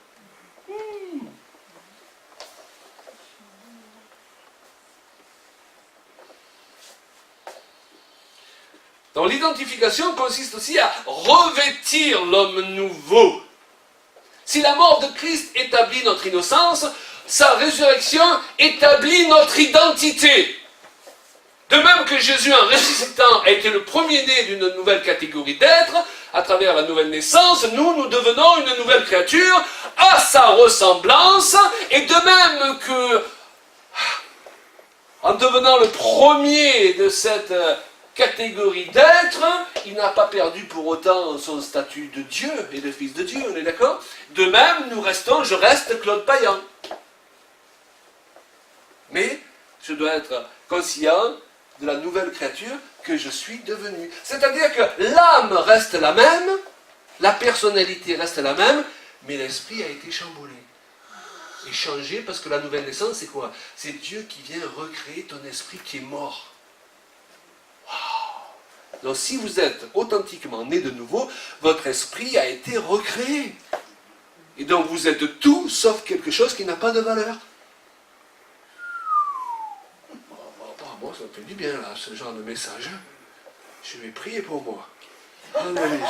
Donc l'identification consiste aussi à revêtir l'homme nouveau. Si la mort de Christ établit notre innocence, sa résurrection établit notre identité. De même que Jésus, en ressuscitant, a été le premier-né d'une nouvelle catégorie d'êtres, à travers la nouvelle naissance, nous devenons une nouvelle créature à sa ressemblance, et de même que, en devenant le premier de cette catégorie d'êtres, il n'a pas perdu pour autant son statut de Dieu et de fils de Dieu, on est d'accord? De même, je reste Claude Payan. Mais je dois être conscient de la nouvelle créature que je suis devenu. C'est-à-dire que l'âme reste la même, la personnalité reste la même, mais l'esprit a été chamboulé. Et changé parce que la nouvelle naissance, c'est quoi? C'est Dieu qui vient recréer ton esprit qui est mort. Wow. Donc si vous êtes authentiquement né de nouveau, votre esprit a été recréé. Et donc vous êtes tout sauf quelque chose qui n'a pas de valeur. Bon, ça me fait du bien là, ce genre de message. Je vais prier pour moi. Alléluia.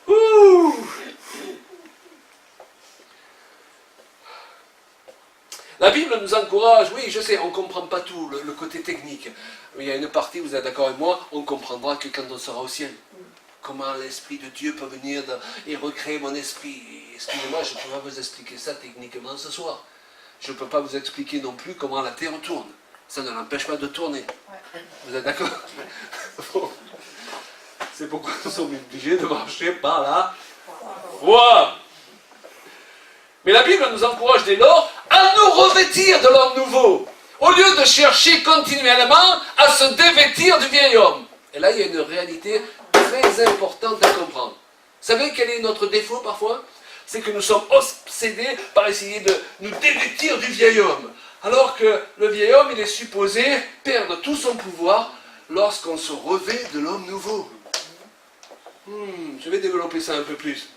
Ouh. La Bible nous encourage, oui, je sais, on ne comprend pas tout, le côté technique. Mais il y a une partie, vous êtes d'accord avec moi, on comprendra que quand on sera au ciel. Comment l'Esprit de Dieu peut venir et recréer mon esprit. Excusez-moi, je ne peux pas vous expliquer ça techniquement ce soir. Je ne peux pas vous expliquer non plus comment la Terre tourne. Ça ne l'empêche pas de tourner. Vous êtes d'accord? Bon. C'est pourquoi nous sommes obligés de marcher par là. Wow. Mais la Bible nous encourage dès lors à nous revêtir de l'homme nouveau, au lieu de chercher continuellement à se dévêtir du vieil homme. Et là, il y a une réalité très importante à comprendre. Vous savez quel est notre défaut parfois? C'est que nous sommes obsédés par essayer de nous dévêtir du vieil homme. Alors que le vieil homme, il est supposé perdre tout son pouvoir lorsqu'on se revêt de l'homme nouveau. Je vais développer ça un peu plus.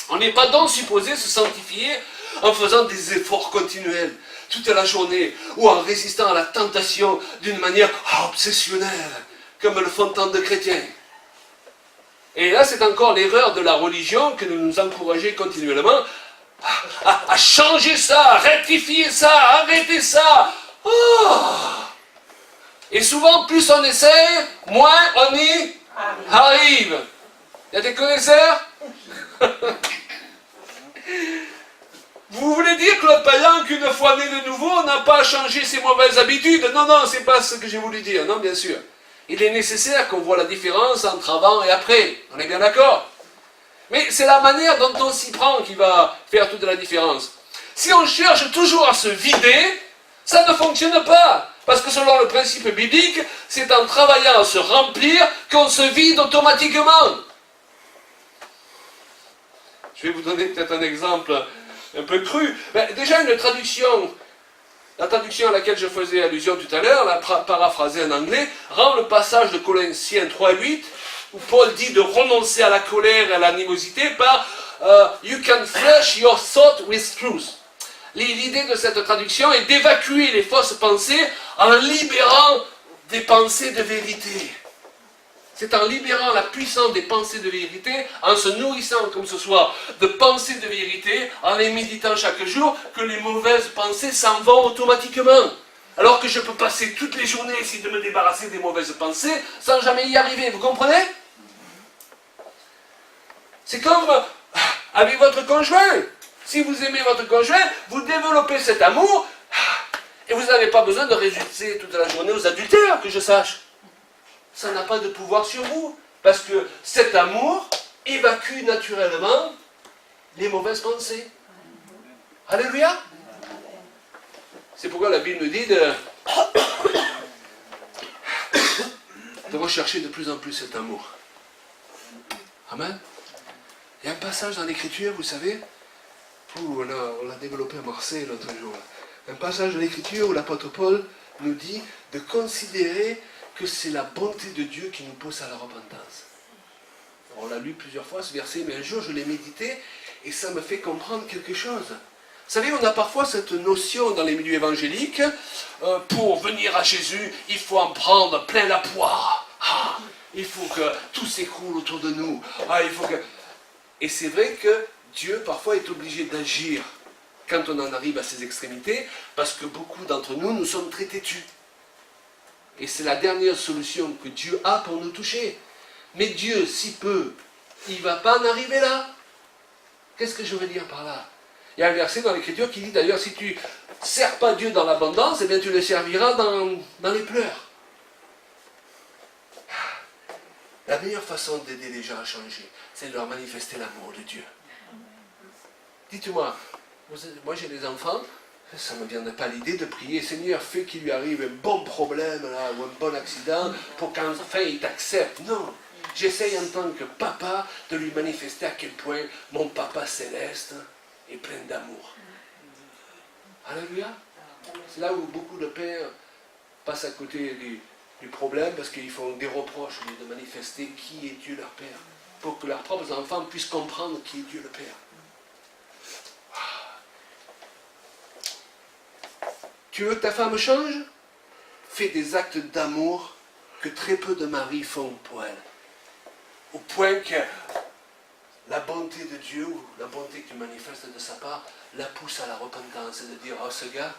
On n'est pas donc supposé se sanctifier en faisant des efforts continuels toute la journée ou en résistant à la tentation d'une manière obsessionnelle, comme le font tant de chrétiens. Et là, c'est encore l'erreur de la religion que de nous encourager continuellement à changer ça, à rectifier ça, à arrêter ça. Oh, Et souvent, plus on essaie, moins on y arrive. Il y a des connaisseurs? Vous voulez dire, Claude Payan, qu'une fois né de nouveau, on n'a pas changé ses mauvaises habitudes? Non, non, c'est pas ce que j'ai voulu dire. Non, bien sûr. Il est nécessaire qu'on voit la différence entre avant et après. On est bien d'accord? Mais c'est la manière dont on s'y prend qui va faire toute la différence. Si on cherche toujours à se vider, ça ne fonctionne pas. Parce que selon le principe biblique, c'est en travaillant à se remplir qu'on se vide automatiquement. Je vais vous donner peut-être un exemple un peu cru. Déjà une traduction, la traduction à laquelle je faisais allusion tout à l'heure, la paraphrasée en anglais, rend le passage de Colossiens 3:8, où Paul dit de renoncer à la colère et à l'animosité par You can flush your thought with truth. L'idée de cette traduction est d'évacuer les fausses pensées en libérant des pensées de vérité. C'est en libérant la puissance des pensées de vérité, en se nourrissant comme ce soir de pensées de vérité, en les méditant chaque jour, que les mauvaises pensées s'en vont automatiquement. Alors que je peux passer toutes les journées à essayer de me débarrasser des mauvaises pensées sans jamais y arriver. Vous comprenez? C'est comme avec votre conjoint. Si vous aimez votre conjoint, vous développez cet amour et vous n'avez pas besoin de résister toute la journée aux adultères, que je sache. Ça n'a pas de pouvoir sur vous, parce que cet amour évacue naturellement les mauvaises pensées. Alléluia. C'est pourquoi la Bible nous dit de rechercher de plus en plus cet amour. Amen. Il y a un passage dans l'Écriture, vous savez, on l'a développé à Marseille l'autre jour. Un passage de l'Écriture où l'apôtre Paul nous dit de considérer que c'est la bonté de Dieu qui nous pousse à la repentance. On l'a lu plusieurs fois ce verset, mais un jour je l'ai médité et ça me fait comprendre quelque chose. Vous savez, on a parfois cette notion dans les milieux évangéliques, pour venir à Jésus, il faut en prendre plein la poire. Il faut que tout s'écroule autour de nous. Et c'est vrai que Dieu parfois est obligé d'agir quand on en arrive à ces extrémités, parce que beaucoup d'entre nous, nous sommes très têtus. Et c'est la dernière solution que Dieu a pour nous toucher. Mais Dieu, si peu, il ne va pas en arriver là. Qu'est-ce que je veux dire par là? Il y a un verset dans l'Écriture qui dit d'ailleurs, si tu ne sers pas Dieu dans l'abondance, eh bien tu le serviras dans les pleurs. La meilleure façon d'aider les gens à changer, c'est de leur manifester l'amour de Dieu. Dites-moi, moi j'ai des enfants, ça ne me viendrait pas l'idée de prier, Seigneur, fais qu'il lui arrive un bon problème là, ou un bon accident, pour qu'enfin il t'accepte. Non, j'essaye en tant que papa de lui manifester à quel point mon papa céleste est plein d'amour. Alléluia. C'est là où beaucoup de pères passent à côté du problème, parce qu'ils font des reproches au lieu de manifester qui est Dieu leur Père, pour que leurs propres enfants puissent comprendre qui est Dieu le Père. Tu veux que ta femme change? Fais des actes d'amour que très peu de maris font pour elle. Au point que la bonté de Dieu, ou la bonté que tu manifestes de sa part, la pousse à la repentance et de dire, oh ce gars,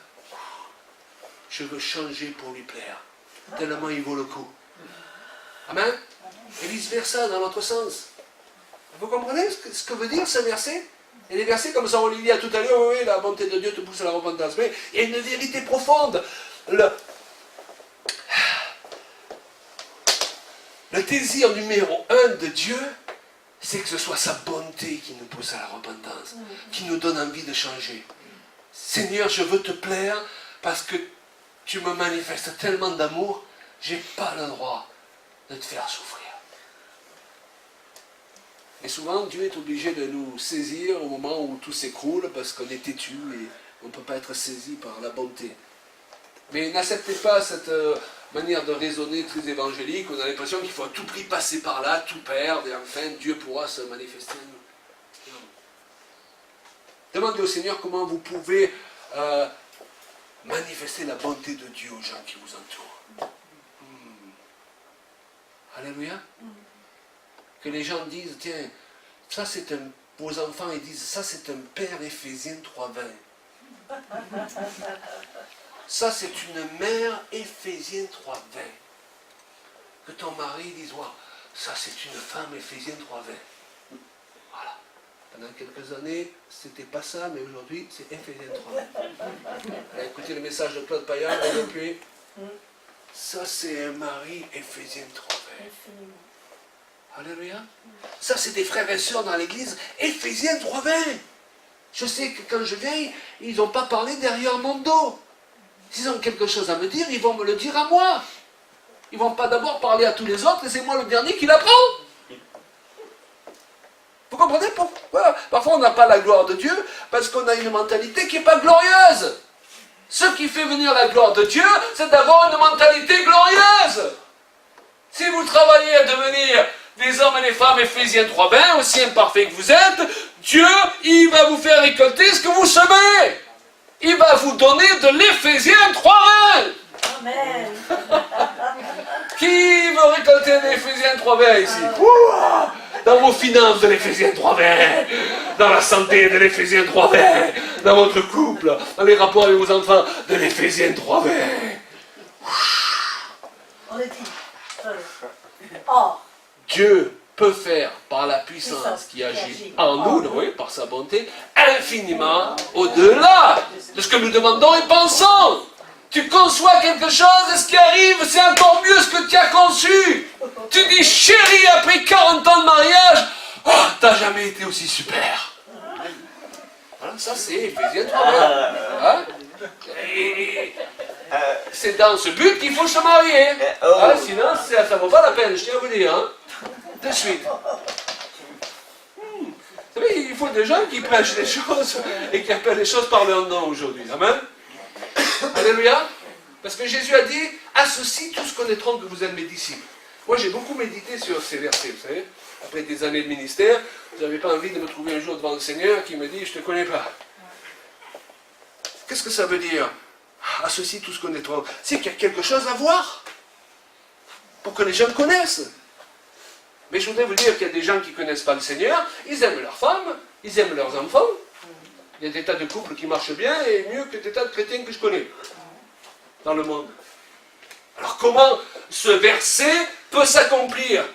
je veux changer pour lui plaire. Tellement il vaut le coup. Amen. Et vice-versa dans l'autre sens. Vous comprenez ce que veut dire ce verset? Et les versets comme ça, on les lit à tout à l'heure, oui, la bonté de Dieu te pousse à la repentance. Mais il y a une vérité profonde. Le désir numéro 1 de Dieu, c'est que ce soit sa bonté qui nous pousse à la repentance, qui nous donne envie de changer. Seigneur, je veux te plaire parce que tu me manifestes tellement d'amour, je n'ai pas le droit de te faire souffrir. Et souvent, Dieu est obligé de nous saisir au moment où tout s'écroule parce qu'on est têtu et on ne peut pas être saisi par la bonté. Mais n'acceptez pas cette manière de raisonner très évangélique. On a l'impression qu'il faut à tout prix passer par là, tout perdre, et enfin Dieu pourra se manifester en nous. Non. Demandez au Seigneur comment vous pouvez manifester la bonté de Dieu aux gens qui vous entourent. Alléluia. Que les gens disent, tiens, ça c'est un, vos enfants ils disent, ça c'est un Père Éphésiens 3:20. Ça, c'est une mère, Éphésiens 3:20. Que ton mari dise, wow, ça, c'est une femme, Éphésiens 3:20. Voilà. Pendant quelques années, c'était pas ça, mais aujourd'hui, c'est Éphésiens 3:20. Écoutez le message de Claude Payan, et depuis, ça, c'est un mari, Éphésiens 3:20. Alléluia. Ça, c'est des frères et sœurs dans l'église, Éphésiens 3:20. Je sais que quand je viens, ils n'ont pas parlé derrière mon dos. S'ils ont quelque chose à me dire, ils vont me le dire à moi. Ils ne vont pas d'abord parler à tous les autres et c'est moi le dernier qui l'apprend. Vous comprenez pourquoi? Parfois on n'a pas la gloire de Dieu parce qu'on a une mentalité qui n'est pas glorieuse. Ce qui fait venir la gloire de Dieu, c'est d'avoir une mentalité glorieuse. Si vous travaillez à devenir des hommes et des femmes, Éphésiens 3:20, aussi imparfaits que vous êtes, Dieu, il va vous faire récolter ce que vous semez. Il va vous donner de l'Éphésiens 3:20. Amen. Qui veut récolter de l'Éphésiens 3:20 ici? Ouah, dans vos finances de l'Éphésiens 3:20, dans la santé de l'Éphésiens 3:20, dans votre couple, dans les rapports avec vos enfants de l'Éphésiens 3:20. On le dit. Or, Dieu peut faire par la puissance qui agit en nous, oui, par sa bonté, infiniment au-delà de ce que nous demandons et pensons. Tu conçois quelque chose et ce qui arrive, c'est encore mieux ce que tu as conçu. Tu dis, chérie, après 40 ans de mariage, oh, t'as jamais été aussi super. Hein, ça, c'est Éphésiens 3:20. Hein? C'est dans ce but qu'il faut se marier. Hein, sinon, ça ne vaut pas la peine, je tiens à vous dire. Hein? De suite. Vous savez, il faut des gens qui prêchent les choses et qui appellent les choses par leur nom aujourd'hui. Amen. Alléluia. Parce que Jésus a dit, à ceci tous connaîtront que vous êtes mes disciples. Moi j'ai beaucoup médité sur ces versets, vous savez. Après des années de ministère, vous n'avez pas envie de me trouver un jour devant le Seigneur qui me dit, je ne te connais pas. Qu'est-ce que ça veut dire? À ceci tous connaîtront. C'est qu'il y a quelque chose à voir. Pour que les gens connaissent. Mais je voudrais vous dire qu'il y a des gens qui ne connaissent pas le Seigneur, ils aiment leurs femmes, ils aiment leurs enfants. Il y a des tas de couples qui marchent bien et mieux que des tas de chrétiens que je connais dans le monde. Alors comment ce verset peut s'accomplir?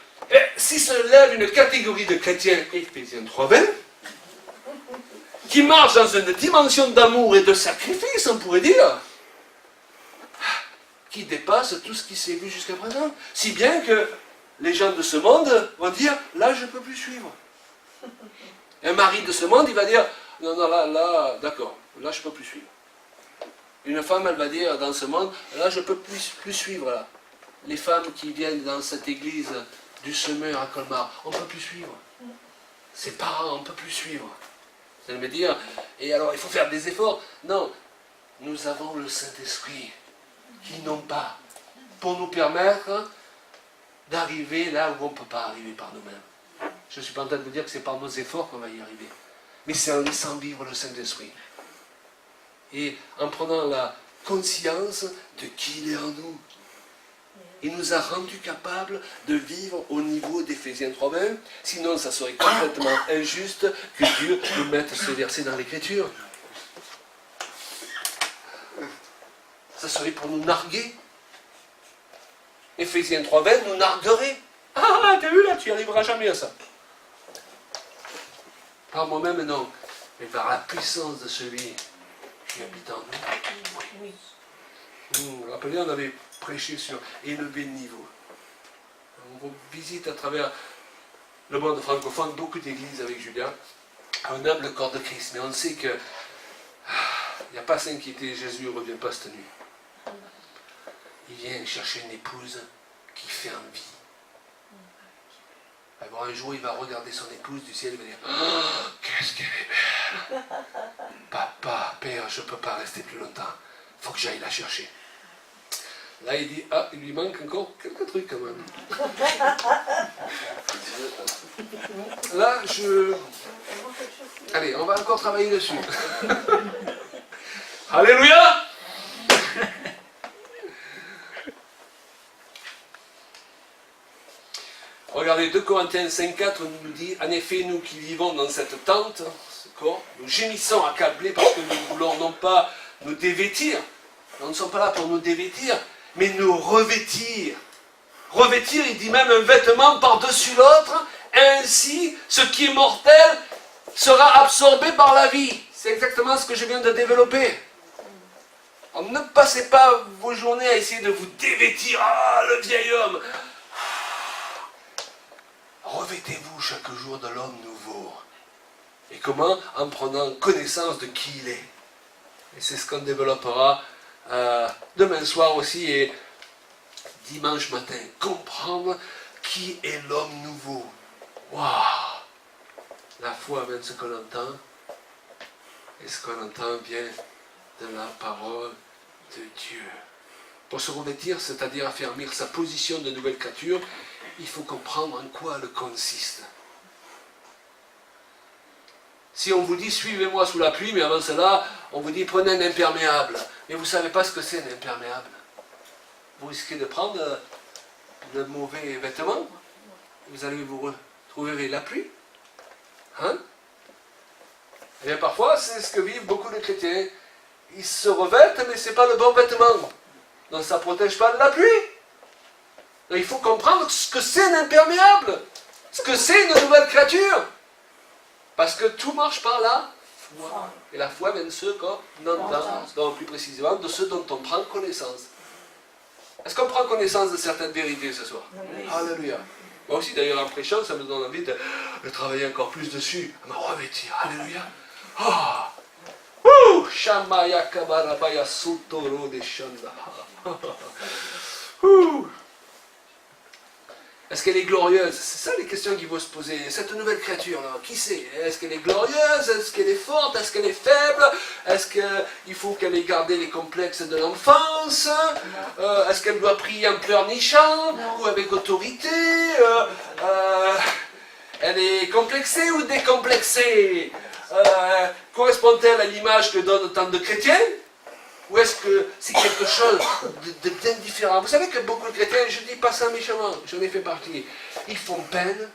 Si se lève une catégorie de chrétiens, Éphésiens 3:20, qui marchent dans une dimension d'amour et de sacrifice, on pourrait dire, qui dépasse tout ce qui s'est vu jusqu'à présent. Si bien que les gens de ce monde vont dire, là je ne peux plus suivre. Un mari de ce monde, il va dire, non, là, d'accord, là je ne peux plus suivre. Une femme, elle va dire dans ce monde, là je ne peux plus suivre. Là. Les femmes qui viennent dans cette église du Semeur à Colmar, on ne peut plus suivre. Ses parents, on ne peut plus suivre. Vous allez me dire, et alors il faut faire des efforts. Non, nous avons le Saint-Esprit qui n'ont pas pour nous permettre d'arriver là où on ne peut pas arriver par nous-mêmes. Je ne suis pas en train de vous dire que c'est par nos efforts qu'on va y arriver. Mais c'est en laissant vivre le Saint-Esprit. Et en prenant la conscience de qui il est en nous. Il nous a rendus capables de vivre au niveau d'Éphésiens 3:20. Sinon, ça serait complètement injuste que Dieu nous mette ce verset dans l'Écriture. Ça serait pour nous narguer. Éphésiens 3:20 nous narguerait. Ah, t'as vu là, tu n'y arriveras jamais à ça. Par moi-même, non. Mais par la puissance de celui qui habite en nous. Vous vous rappelez, on avait prêché sur élever le niveau. On visite à travers le monde francophone beaucoup d'églises avec Julien. On aime le corps de Christ, mais on sait que il n'y a pas à s'inquiéter, Jésus ne revient pas cette nuit. Il vient chercher une épouse qui fait envie. Alors un jour, il va regarder son épouse du ciel et il va dire oh, qu'est-ce qu'elle est belle. Papa, père, je ne peux pas rester plus longtemps. Il faut que j'aille la chercher. Là, il dit ah, il lui manque encore quelques trucs quand même. Là, allez, on va encore travailler dessus. Alléluia. Regardez, 2 Corinthiens 5,4 nous dit, en effet, nous qui vivons dans cette tente, ce corps, nous gémissons accablés parce que nous ne voulons non pas nous dévêtir, Nous ne sommes pas là pour nous dévêtir, mais nous revêtir. Revêtir, il dit même un vêtement par-dessus l'autre, ainsi ce qui est mortel sera absorbé par la vie. C'est exactement ce que je viens de développer. Alors, ne passez pas vos journées à essayer de vous dévêtir. Ah, le vieil homme. Revêtez-vous chaque jour de l'homme nouveau. Et comment? En prenant connaissance de qui il est. Et c'est ce qu'on développera demain soir aussi et dimanche matin. Comprendre qui est l'homme nouveau. Waouh! La foi amène ce qu'on entend. Et ce qu'on entend vient de la parole de Dieu. Pour se revêtir, c'est-à-dire affermir sa position de nouvelle créature, il faut comprendre en quoi elle consiste. Si on vous dit suivez-moi sous la pluie, mais avant cela, on vous dit prenez un imperméable. Mais vous ne savez pas ce que c'est un imperméable. Vous risquez de prendre de mauvais vêtements. Vous allez vous retrouver avec la pluie. Hein? Et bien parfois, c'est ce que vivent beaucoup de chrétiens. Ils se revêtent, mais ce n'est pas le bon vêtement. Donc ça ne protège pas de la pluie. Donc, il faut comprendre ce que c'est un imperméable. Ce que c'est une nouvelle créature. Parce que tout marche par la foi. Et la foi vient de ceux qu'on entend, donc plus précisément de ceux dont on prend connaissance. Est-ce qu'on prend connaissance de certaines vérités ce soir? Oui. Alléluia. Moi aussi d'ailleurs en prêchant, ça me donne envie de travailler encore plus dessus, à me revêtir. Alléluia. Ah! Ouh! Shamaya kabarabaya sutoro de shanda. Ouh! Est-ce qu'elle est glorieuse? C'est ça les questions qu'il faut se poser. Cette nouvelle créature-là, qui c'est? Est-ce qu'elle est glorieuse? Est-ce qu'elle est forte? Est-ce qu'elle est faible? Est-ce qu'il faut qu'elle ait gardé les complexes de l'enfance? Est-ce qu'elle doit prier en pleurnichant? Ou avec autorité? Elle est complexée ou décomplexée? Correspond-elle à l'image que donnent tant de chrétiens? Ou est-ce que c'est quelque chose d'indifférent? Vous savez que beaucoup de chrétiens, je ne dis pas ça méchamment, j'en ai fait partie, ils font peine.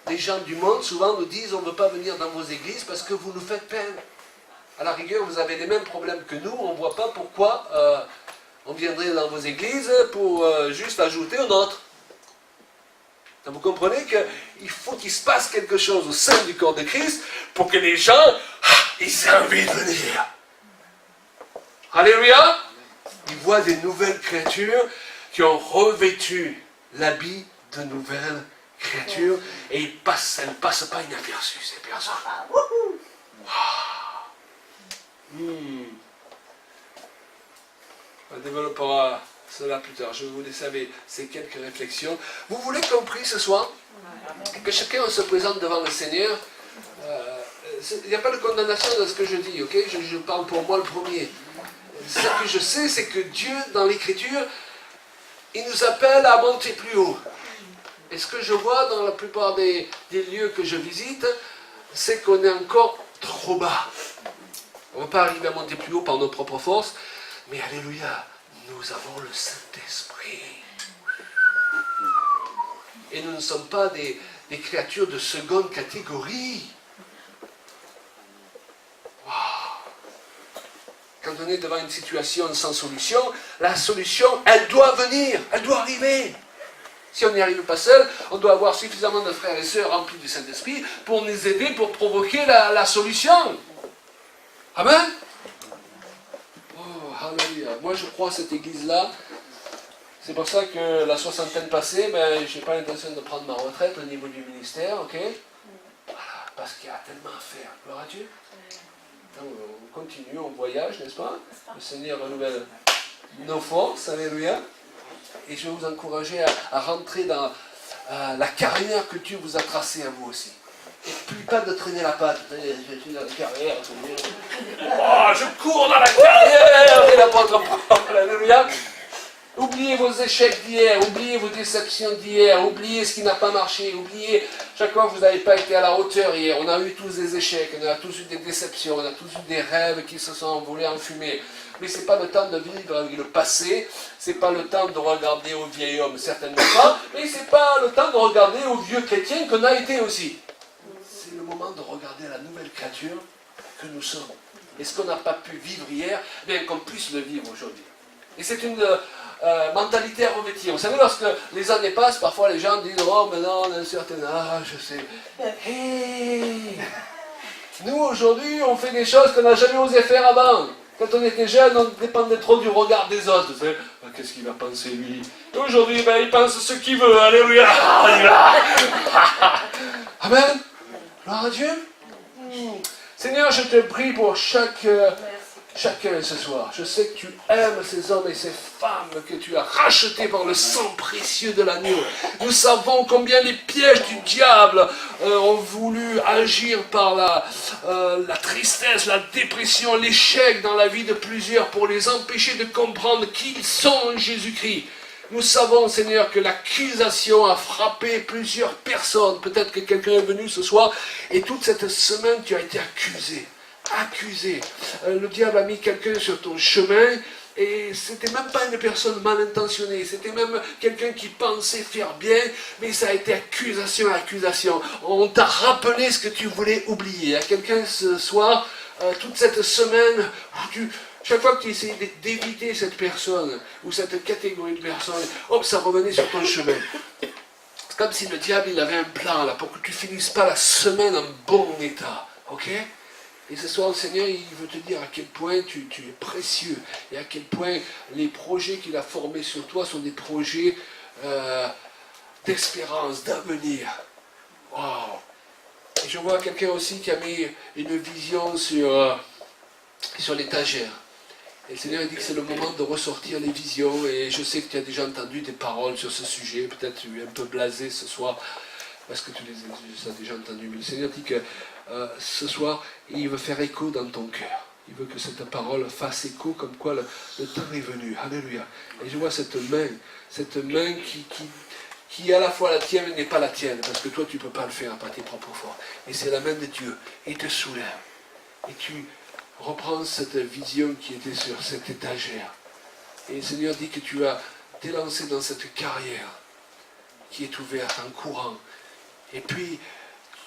Les gens du monde souvent nous disent on ne veut pas venir dans vos églises parce que vous nous faites peine. À la rigueur, vous avez les mêmes problèmes que nous, on ne voit pas pourquoi on viendrait dans vos églises pour juste ajouter aux nôtres. Donc vous comprenez qu'il faut qu'il se passe quelque chose au sein du corps de Christ pour que les gens ils aient envie de venir. Alléluia! Ils voient des nouvelles créatures qui ont revêtu l'habit de nouvelles créatures et elles ne passent pas inaperçues, ces personnes. On développera cela plus tard. Je vous laisse avec ces quelques réflexions. Vous voulez compris ce soir que chacun se présente devant le Seigneur. Il n'y a pas de condamnation dans ce que je dis, ok? Je parle pour moi le premier. Ce que je sais, c'est que Dieu, dans l'Écriture, il nous appelle à monter plus haut. Et ce que je vois dans la plupart des lieux que je visite, c'est qu'on est encore trop bas. On ne va pas arriver à monter plus haut par nos propres forces, mais alléluia, nous avons le Saint-Esprit. Et nous ne sommes pas des créatures de seconde catégorie. Quand on est devant une situation sans solution, la solution, elle doit venir, elle doit arriver. Si on n'y arrive pas seul, on doit avoir suffisamment de frères et sœurs remplis du Saint-Esprit pour nous aider, pour provoquer la solution. Amen. Oh, alléluia. Moi, je crois à cette église-là. C'est pour ça que la soixantaine passée, je n'ai pas l'intention de prendre ma retraite au niveau du ministère, ok? Voilà, parce qu'il y a tellement à faire. Gloire à Dieu. On continue, on voyage, n'est-ce pas? Le Seigneur renouvelle nos forces, alléluia. Et je vais vous encourager à rentrer dans la carrière que Dieu vous a tracée à vous aussi. Et plus pas de traîner la patte. Je suis dans la carrière. Oh, je cours dans la carrière de l'apôtre Paul, alléluia. Oubliez vos échecs d'hier, oubliez vos déceptions d'hier, oubliez ce qui n'a pas marché, oubliez chaque fois que vous n'avez pas été à la hauteur hier. On a eu tous des échecs, on a tous eu des déceptions, on a tous eu des rêves qui se sont envolés en fumée. Mais ce n'est pas le temps de vivre avec le passé, ce n'est pas le temps de regarder au vieil homme, certainement pas, mais ce n'est pas le temps de regarder au vieux chrétien qu'on a été aussi. C'est le moment de regarder la nouvelle créature que nous sommes. Et ce qu'on n'a pas pu vivre hier, bien qu'on puisse le vivre aujourd'hui. Et c'est une mentalité à revêtir. Vous savez, lorsque les années passent, parfois les gens disent « Oh, maintenant on a un certain âge, je sais. » Hey, nous, aujourd'hui, on fait des choses qu'on n'a jamais osé faire avant. Quand on était jeune, on dépendait trop du regard des autres. Vous savez, qu'est-ce qu'il va penser, lui? Et aujourd'hui, ben, il pense ce qu'il veut. Alléluia. Amen. Gloire à Dieu. Seigneur, je te prie pour chacun ce soir. Je sais que tu aimes ces hommes et ces femmes que tu as rachetés par le sang précieux de l'agneau. Nous savons combien les pièges du diable ont voulu agir par la tristesse, la dépression, l'échec dans la vie de plusieurs pour les empêcher de comprendre qui ils sont en Jésus-Christ. Nous savons, Seigneur, que l'accusation a frappé plusieurs personnes. Peut-être que quelqu'un est venu ce soir et toute cette semaine, tu as été accusé. Le diable a mis quelqu'un sur ton chemin et c'était même pas une personne mal intentionnée, c'était même quelqu'un qui pensait faire bien, mais ça a été accusation. On t'a rappelé ce que tu voulais oublier. Il y a quelqu'un ce soir, toute cette semaine, où chaque fois que tu essayais d'éviter cette personne ou cette catégorie de personnes, hop, ça revenait sur ton chemin. C'est comme si le diable il avait un plan là pour que tu finisses pas la semaine en bon état, ok? Et ce soir, le Seigneur, il veut te dire à quel point tu es précieux et à quel point les projets qu'il a formés sur toi sont des projets d'espérance, d'avenir. Waouh! Et je vois quelqu'un aussi qui a mis une vision sur l'étagère. Et le Seigneur dit que c'est le moment de ressortir les visions. Et je sais que tu as déjà entendu des paroles sur ce sujet. Peut-être tu es un peu blasé ce soir parce que tu les as déjà entendues. Mais le Seigneur dit que ce soir, il veut faire écho dans ton cœur. Il veut que cette parole fasse écho comme quoi le temps est venu. Alléluia. Et je vois cette main qui à la fois la tienne et n'est pas la tienne. Parce que toi, tu ne peux pas le faire par tes propres forces. Et c'est la main de Dieu. Il te soulève. Et tu reprends cette vision qui était sur cette étagère. Et le Seigneur dit que tu vas t'élancer dans cette carrière qui est ouverte en courant. Et puis,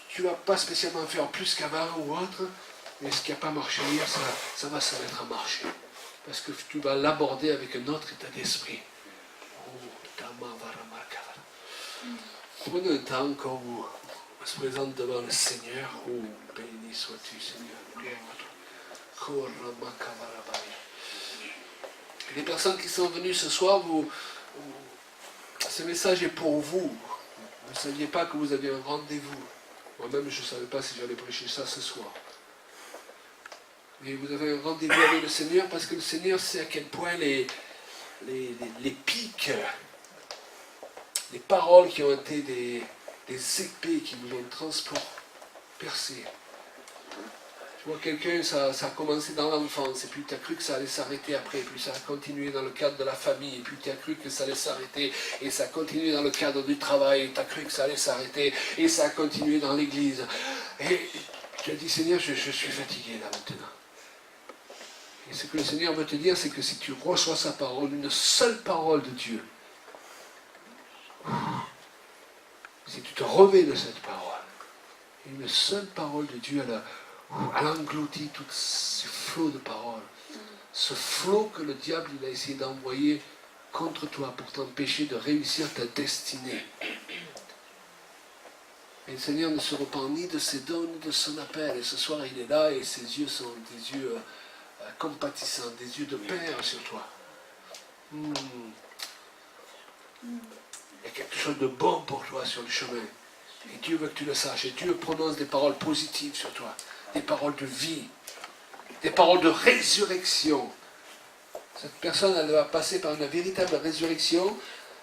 tu ne vas pas spécialement faire plus qu'avant ou autre, mais ce qui n'a pas marché hier, ça va se mettre à marcher. Parce que tu vas l'aborder avec un autre état d'esprit. Prenez un temps quand on se présente devant le Seigneur. Oh, béni sois-tu, Seigneur. Les personnes qui sont venues ce soir, ce message est pour vous. Vous ne saviez pas que vous aviez un rendez-vous. Moi-même, je ne savais pas si j'allais prêcher ça ce soir. Mais vous avez un rendez-vous avec le Seigneur parce que le Seigneur sait à quel point les pics, les paroles qui ont été des épées qui nous ont percés. Je vois quelqu'un, ça a commencé dans l'enfance, et puis tu as cru que ça allait s'arrêter après, puis ça a continué dans le cadre de la famille, et puis tu as cru que ça allait s'arrêter, et ça a continué dans le cadre du travail, et tu as cru que ça allait s'arrêter, et ça a continué dans l'église. Et tu as dit, Seigneur, je suis fatigué là maintenant. Et ce que le Seigneur veut te dire, c'est que si tu reçois sa parole, une seule parole de Dieu, si tu te revêts de cette parole, une seule parole de Dieu, elle engloutit tout ce flot de paroles. Ce flot que le diable il a essayé d'envoyer contre toi pour t'empêcher de réussir ta destinée. Et le Seigneur ne se repent ni de ses dons ni de son appel. Et ce soir il est là et ses yeux sont des yeux compatissants, des yeux de Père sur toi. Il y a quelque chose de bon pour toi sur le chemin. Et Dieu veut que tu le saches. Et Dieu prononce des paroles positives sur toi. Des paroles de vie. Des paroles de résurrection. Cette personne, elle va passer par une véritable résurrection.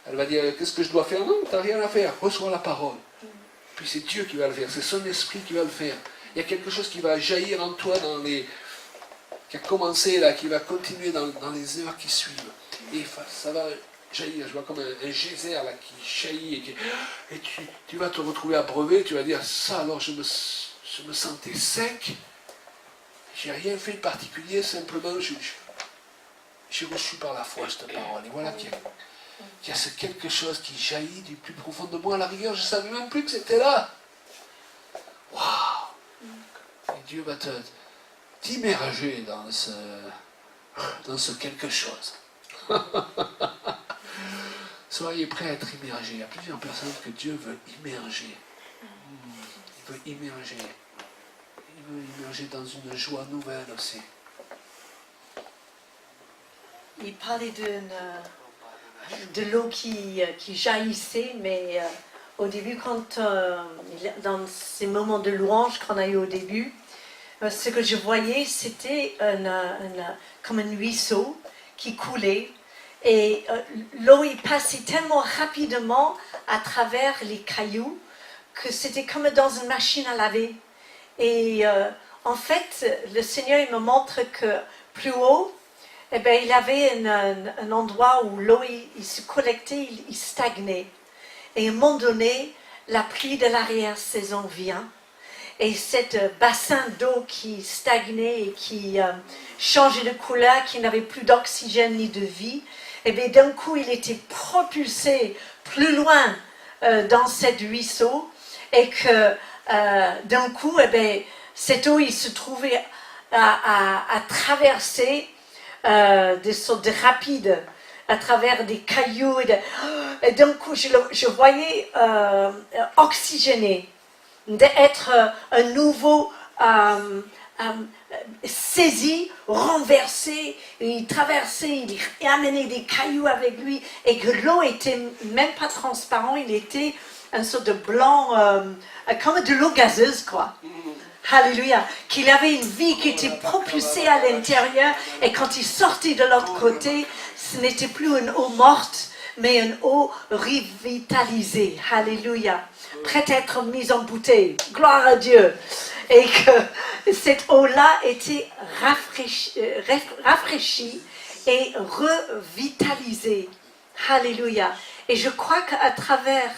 Elle va dire, qu'est-ce que je dois faire? Non, tu n'as rien à faire. Reçois la parole. Puis c'est Dieu qui va le faire. C'est son esprit qui va le faire. Il y a quelque chose qui va jaillir en toi qui a commencé là, qui va continuer dans les heures qui suivent. Et ça va jaillir. Je vois comme un geyser là, qui jaillit. Et tu vas te retrouver abreuvé. Tu vas dire, ça alors je me sentais sec. J'ai rien fait de particulier. Simplement, j'ai reçu par la foi cette parole. Et voilà qu'il y a ce quelque chose qui jaillit du plus profond de moi. À la rigueur, je ne savais même plus que c'était là. Waouh! Et Dieu va te t'immerger dans ce quelque chose. Soyez prêts à être immergés. Il y a plusieurs personnes que Dieu veut immerger. Il veut immerger. Il veut immerger dans une joie nouvelle aussi. Il parlait de l'eau qui jaillissait, mais au début, dans ces moments de louange qu'on a eu au début, ce que je voyais, c'était comme un ruisseau qui coulait. Et l'eau y passait tellement rapidement à travers les cailloux que c'était comme dans une machine à laver. Et en fait, le Seigneur il me montre que plus haut, eh bien, il y avait un endroit où l'eau il se collectait, il stagnait. Et à un moment donné, la pluie de l'arrière-saison vient. Et cette bassin d'eau qui stagnait et qui changeait de couleur, qui n'avait plus d'oxygène ni de vie, et bien d'un coup il était propulsé plus loin dans cet ruisseau et que d'un coup et bien, cette eau il se trouvait à traverser des sortes de rapides à travers des cailloux et d'un coup je voyais oxygéné, d'être un nouveau saisi, renversé, il traversait, il amenait des cailloux avec lui et que l'eau était même pas transparente, il était un sorte de blanc, comme de l'eau gazeuse quoi. Alléluia, qu'il avait une vie qui était propulsée à l'intérieur et quand il sortait de l'autre côté, ce n'était plus une eau morte, mais une eau revitalisée. Alléluia, prête à être mise en bouteille. Gloire à Dieu. Et que cette eau-là était rafraîchie et revitalisée. Alléluia. Et je crois qu'à travers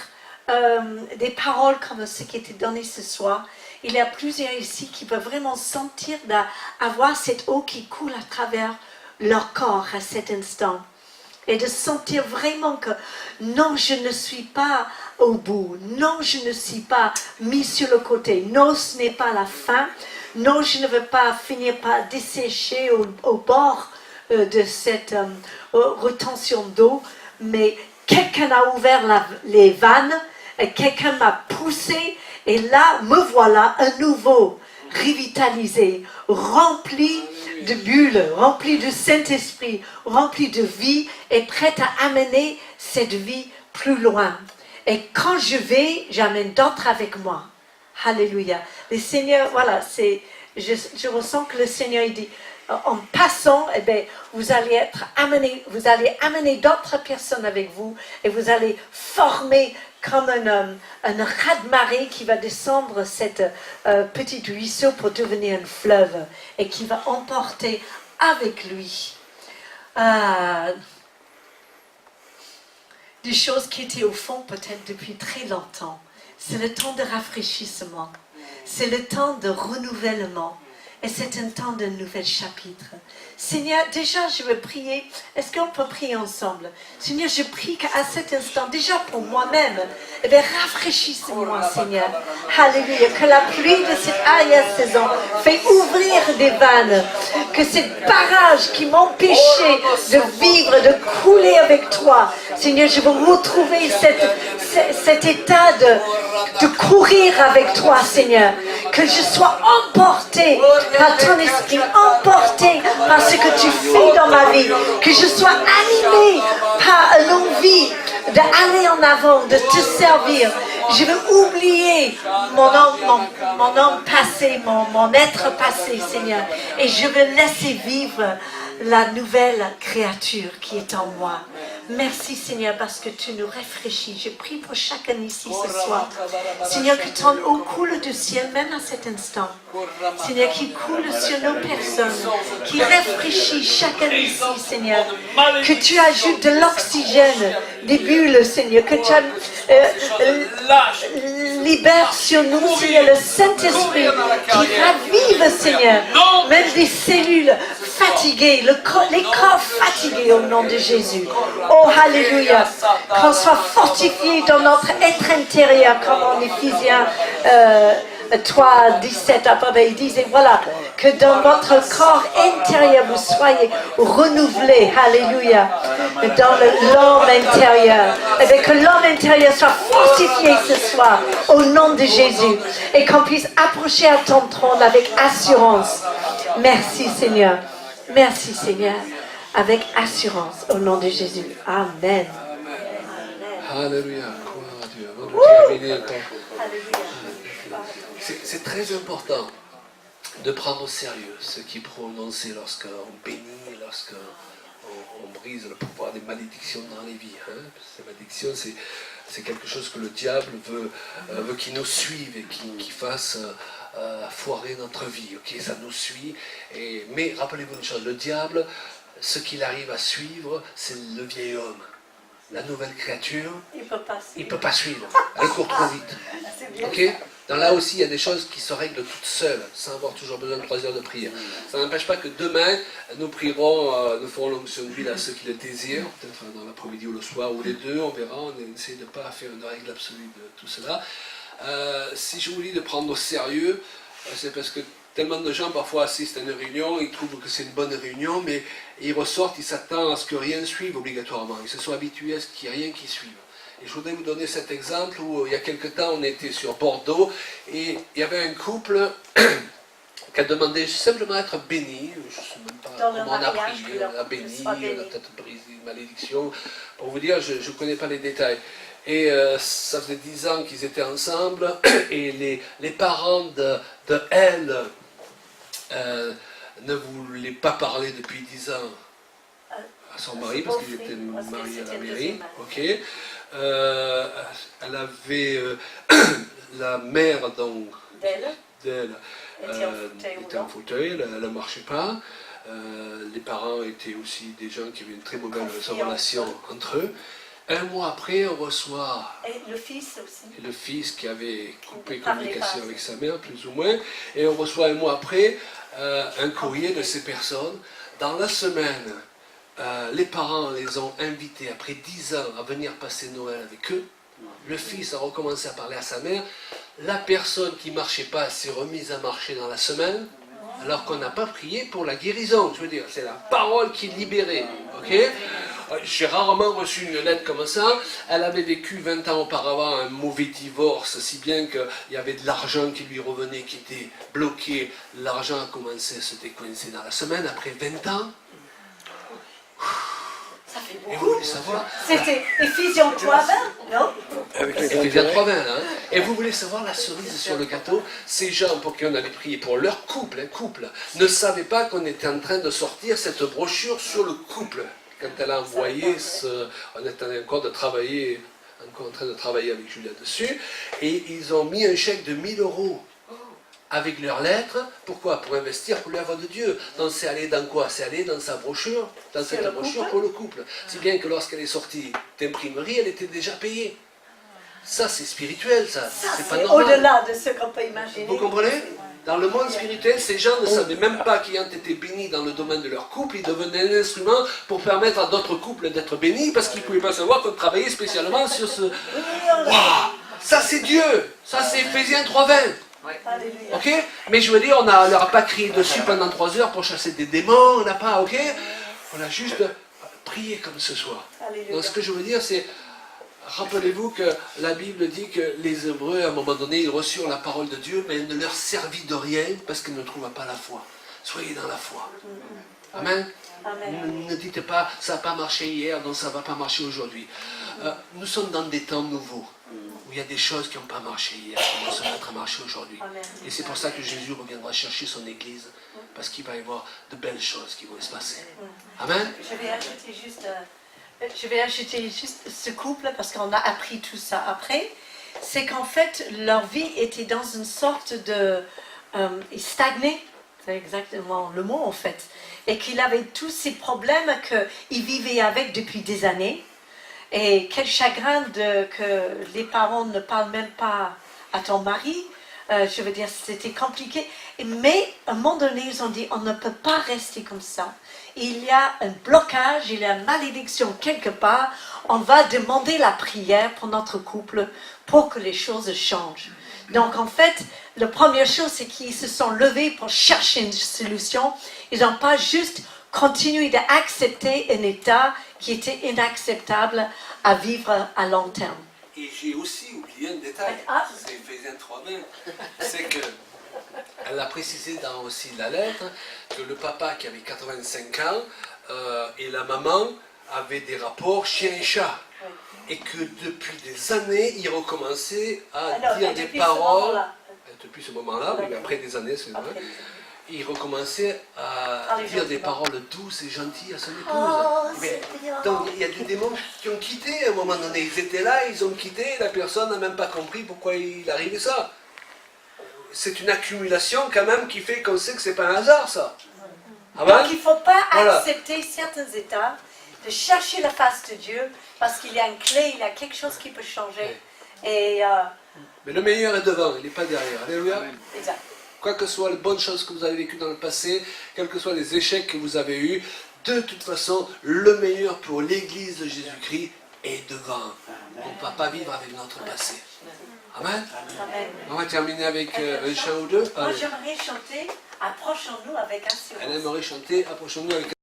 des paroles comme ce qui était donné ce soir, il y a plusieurs ici qui peuvent vraiment sentir d'avoir cette eau qui coule à travers leur corps à cet instant. Et de sentir vraiment que non, je ne suis pas au bout. Non, je ne suis pas mis sur le côté. Non, ce n'est pas la fin. Non, je ne veux pas finir par dessécher au bord de cette rétention d'eau. Mais quelqu'un a ouvert les vannes et quelqu'un m'a poussé. Et là, me voilà à nouveau revitalisé, rempli de bulles, rempli de Saint-Esprit, rempli de vie et prête à amener cette vie plus loin. Et quand je vais, j'amène d'autres avec moi. Alléluia. Le Seigneur, voilà, je ressens que le Seigneur il dit, en passant, eh bien, vous allez amener d'autres personnes avec vous et vous allez former comme un raz-de-marée qui va descendre cette petite ruisseau pour devenir un fleuve et qui va emporter avec lui des choses qui étaient au fond peut-être depuis très longtemps. C'est le temps de rafraîchissement, c'est le temps de renouvellement et c'est un temps de nouvel chapitre. Seigneur, déjà je veux prier, est-ce qu'on peut prier ensemble? Seigneur, je prie qu'à cet instant, déjà pour moi-même, eh bien rafraîchissez-moi Seigneur. Alléluia, que la pluie de cette arrière-saison fait ouvrir des vannes, que ces barrages qui m'empêchaient de vivre, de couler avec toi, Seigneur, je veux retrouver cet état de courir avec toi Seigneur, que je sois emporté par ton esprit, emporté par ce que tu fais dans ma vie, que je sois animé par l'envie d'aller en avant, de te servir. Je veux oublier mon homme passé, mon être passé, Seigneur, et je veux laisser vivre la nouvelle créature qui est en moi. Merci Seigneur parce que tu nous rafraîchis. Je prie pour chacun ici ce soir. Seigneur, que ton eau coule du ciel même à cet instant. Seigneur, qui coule sur nos personnes, qui rafraîchit chacun ici, Seigneur. Que tu ajoutes de l'oxygène, des bulles, Seigneur. Que tu libères sur nous, Seigneur, le Saint-Esprit qui ravive, Seigneur, même des cellules fatiguées, les corps fatigués au nom de Jésus. Oh, alléluia. Qu'on soit fortifié dans notre être intérieur, comme en Éphésiens 3, 17 à peu près, il disait voilà, que dans votre corps intérieur vous soyez renouvelés, alléluia, dans l'homme intérieur, et bien que l'homme intérieur soit fortifié ce soir au nom de Jésus et qu'on puisse approcher à ton trône avec assurance. Merci Seigneur, merci Seigneur, avec assurance au nom de Jésus. Amen. Alléluia, gloire à Dieu. Avant de terminer encore. C'est très important de prendre au sérieux ce qui est prononcé lorsqu'on bénit, lorsqu'on brise le pouvoir des malédictions dans les vies. Hein. Ces malédictions, c'est quelque chose que le diable veut qu'il nous suive et qu'il fasse foirer notre vie. Okay, ça nous suit. Mais rappelez-vous une chose, le diable, ce qu'il arrive à suivre, c'est le vieil homme. La nouvelle créature, il ne peut pas suivre. Elle court trop vite. Ok? Donc là aussi, il y a des choses qui se règlent toutes seules, sans avoir toujours besoin de 3 heures de prière. Ça n'empêche pas que demain, nous prierons, nous ferons l'onction de huile à ceux qui le désirent, peut-être dans l'après-midi ou le soir, ou les deux, on verra, on essaie de ne pas faire une règle absolue de tout cela. Si je vous dis de prendre au sérieux, c'est parce que tellement de gens parfois assistent à une réunion, ils trouvent que c'est une bonne réunion, mais ils ressortent, ils s'attendent à ce que rien suive obligatoirement. Ils se sont habitués à ce qu'il n'y ait rien qui suive. Et je voudrais vous donner cet exemple où il y a quelque temps on était sur Bordeaux et il y avait un couple qui a demandé simplement à être béni. Je ne sais même pas comment on a prié, on a béni, on a peut-être brisé une malédiction. Pour vous dire, je ne connais pas les détails. Et ça faisait 10 ans qu'ils étaient ensemble et les parents de elle ne voulaient pas parler depuis 10 ans à son mari parce qu'il était marié à la mairie. Okay. Elle avait la mère donc d'elle était en fauteuil, elle ne marchait pas. Les parents étaient aussi des gens qui avaient une très mauvaise relation entre eux. Un mois après, on reçoit le fils aussi. Le fils qui avait coupé communication avec sa mère, plus ou moins. Et on reçoit un mois après un courrier de ces personnes. Dans la semaine, les parents les ont invités, après 10 ans, à venir passer Noël avec eux. Le fils a recommencé à parler à sa mère. La personne qui ne marchait pas s'est remise à marcher dans la semaine, alors qu'on n'a pas prié pour la guérison. Je veux dire, c'est la parole qui est libérée. Okay? J'ai rarement reçu une lettre comme ça. Elle avait vécu 20 ans auparavant un mauvais divorce, si bien qu'il y avait de l'argent qui lui revenait, qui était bloqué. L'argent a commencé à se décoincer dans la semaine, après 20 ans. Ça fait Et vous beaucoup. voulez savoir... C'était Éphésiens 3:20, non? Éphésiens 3:20, hein. Et vous voulez savoir la cerise sur le gâteau? Ces gens pour qui on avait prié pour leur couple, ne savaient pas qu'on était en train de sortir cette brochure sur le couple. Quand elle a envoyé, on était encore en train de travailler avec Julia dessus, et ils ont mis un chèque de 1 000 € avec leurs lettres. Pourquoi? Pour investir pour l'œuvre de Dieu. Donc c'est allé dans quoi? C'est allé dans sa brochure, dans cette brochure pour le couple. Si bien que lorsqu'elle est sortie d'imprimerie, elle était déjà payée. Ça c'est spirituel, ça. C'est pas normal. Au-delà de ce qu'on peut imaginer. Vous comprenez? Dans le monde spirituel, ces gens ne savaient même pas qu'ils ont été bénis dans le domaine de leur couple. Ils devenaient un instrument pour permettre à d'autres couples d'être bénis parce qu'ils ne pouvaient pas savoir qu'on travaillait spécialement sur ce... Waouh! Ça c'est Dieu! Ça c'est Éphésiens 3:20. Ok? Mais je veux dire, on ne leur a pas crié dessus pendant 3 heures pour chasser des démons, on n'a pas, ok? On a juste prié comme ce soir. Donc ce que je veux dire, c'est, rappelez-vous que la Bible dit que les Hébreux, à un moment donné, ils reçurent la parole de Dieu, mais elle ne leur servit de rien parce qu'ils ne trouvaient pas la foi. Soyez dans la foi. Amen? Ne dites pas, ça n'a pas marché hier, donc ça ne va pas marcher aujourd'hui. Nous sommes dans des temps nouveaux, où il y a des choses qui n'ont pas marché hier, qui vont se mettre à marcher aujourd'hui. Et c'est pour ça que Jésus reviendra chercher son Église, parce qu'il va y avoir de belles choses qui vont se passer. Amen. Je vais ajouter juste ce couple, parce qu'on a appris tout ça après. C'est qu'en fait, leur vie était dans une sorte de... ils stagnaient, c'est exactement le mot en fait. Et qu'il avait tous ces problèmes qu'il vivait avec depuis des années. Et quel chagrin que les parents ne parlent même pas à ton mari. Je veux dire, c'était compliqué. Mais à un moment donné, ils ont dit, on ne peut pas rester comme ça. Il y a un blocage, il y a une malédiction quelque part. On va demander la prière pour notre couple pour que les choses changent. Donc en fait, la première chose, c'est qu'ils se sont levés pour chercher une solution. Ils n'ont pas juste continué d'accepter un état qui était inacceptable à vivre à long terme. Et j'ai aussi oublié un détail, c'est Éphésiens 3:20, c'est que elle a précisé dans aussi la lettre que le papa qui avait 85 ans et la maman avaient des rapports chien et chat. Et que depuis des années, il recommençait à dire des paroles. Depuis ce moment-là, mais après des années, c'est vrai. Il recommençait à dire des paroles douces et gentilles à son épouse. Donc il y a des démons qui ont quitté à un moment donné. Ils étaient là, ils ont quitté, la personne n'a même pas compris pourquoi il arrivait ça. C'est une accumulation quand même qui fait qu'on sait que c'est pas un hasard ça. Donc il ne faut pas accepter certains états, de chercher la face de Dieu, parce qu'il y a une clé, il y a quelque chose qui peut changer. Et, mais le meilleur est devant, il n'est pas derrière. Alléluia. Exact. Quoi que soient les bonnes choses que vous avez vécues dans le passé, quels que soient les échecs que vous avez eus, de toute façon, le meilleur pour l'Église de Jésus-Christ est devant. On ne va pas vivre avec notre passé. Amen. On va terminer avec un chant ou deux. Moi j'aimerais chanter « Approchons-nous avec assurance ». Elle aimerait chanter « Approchons-nous avec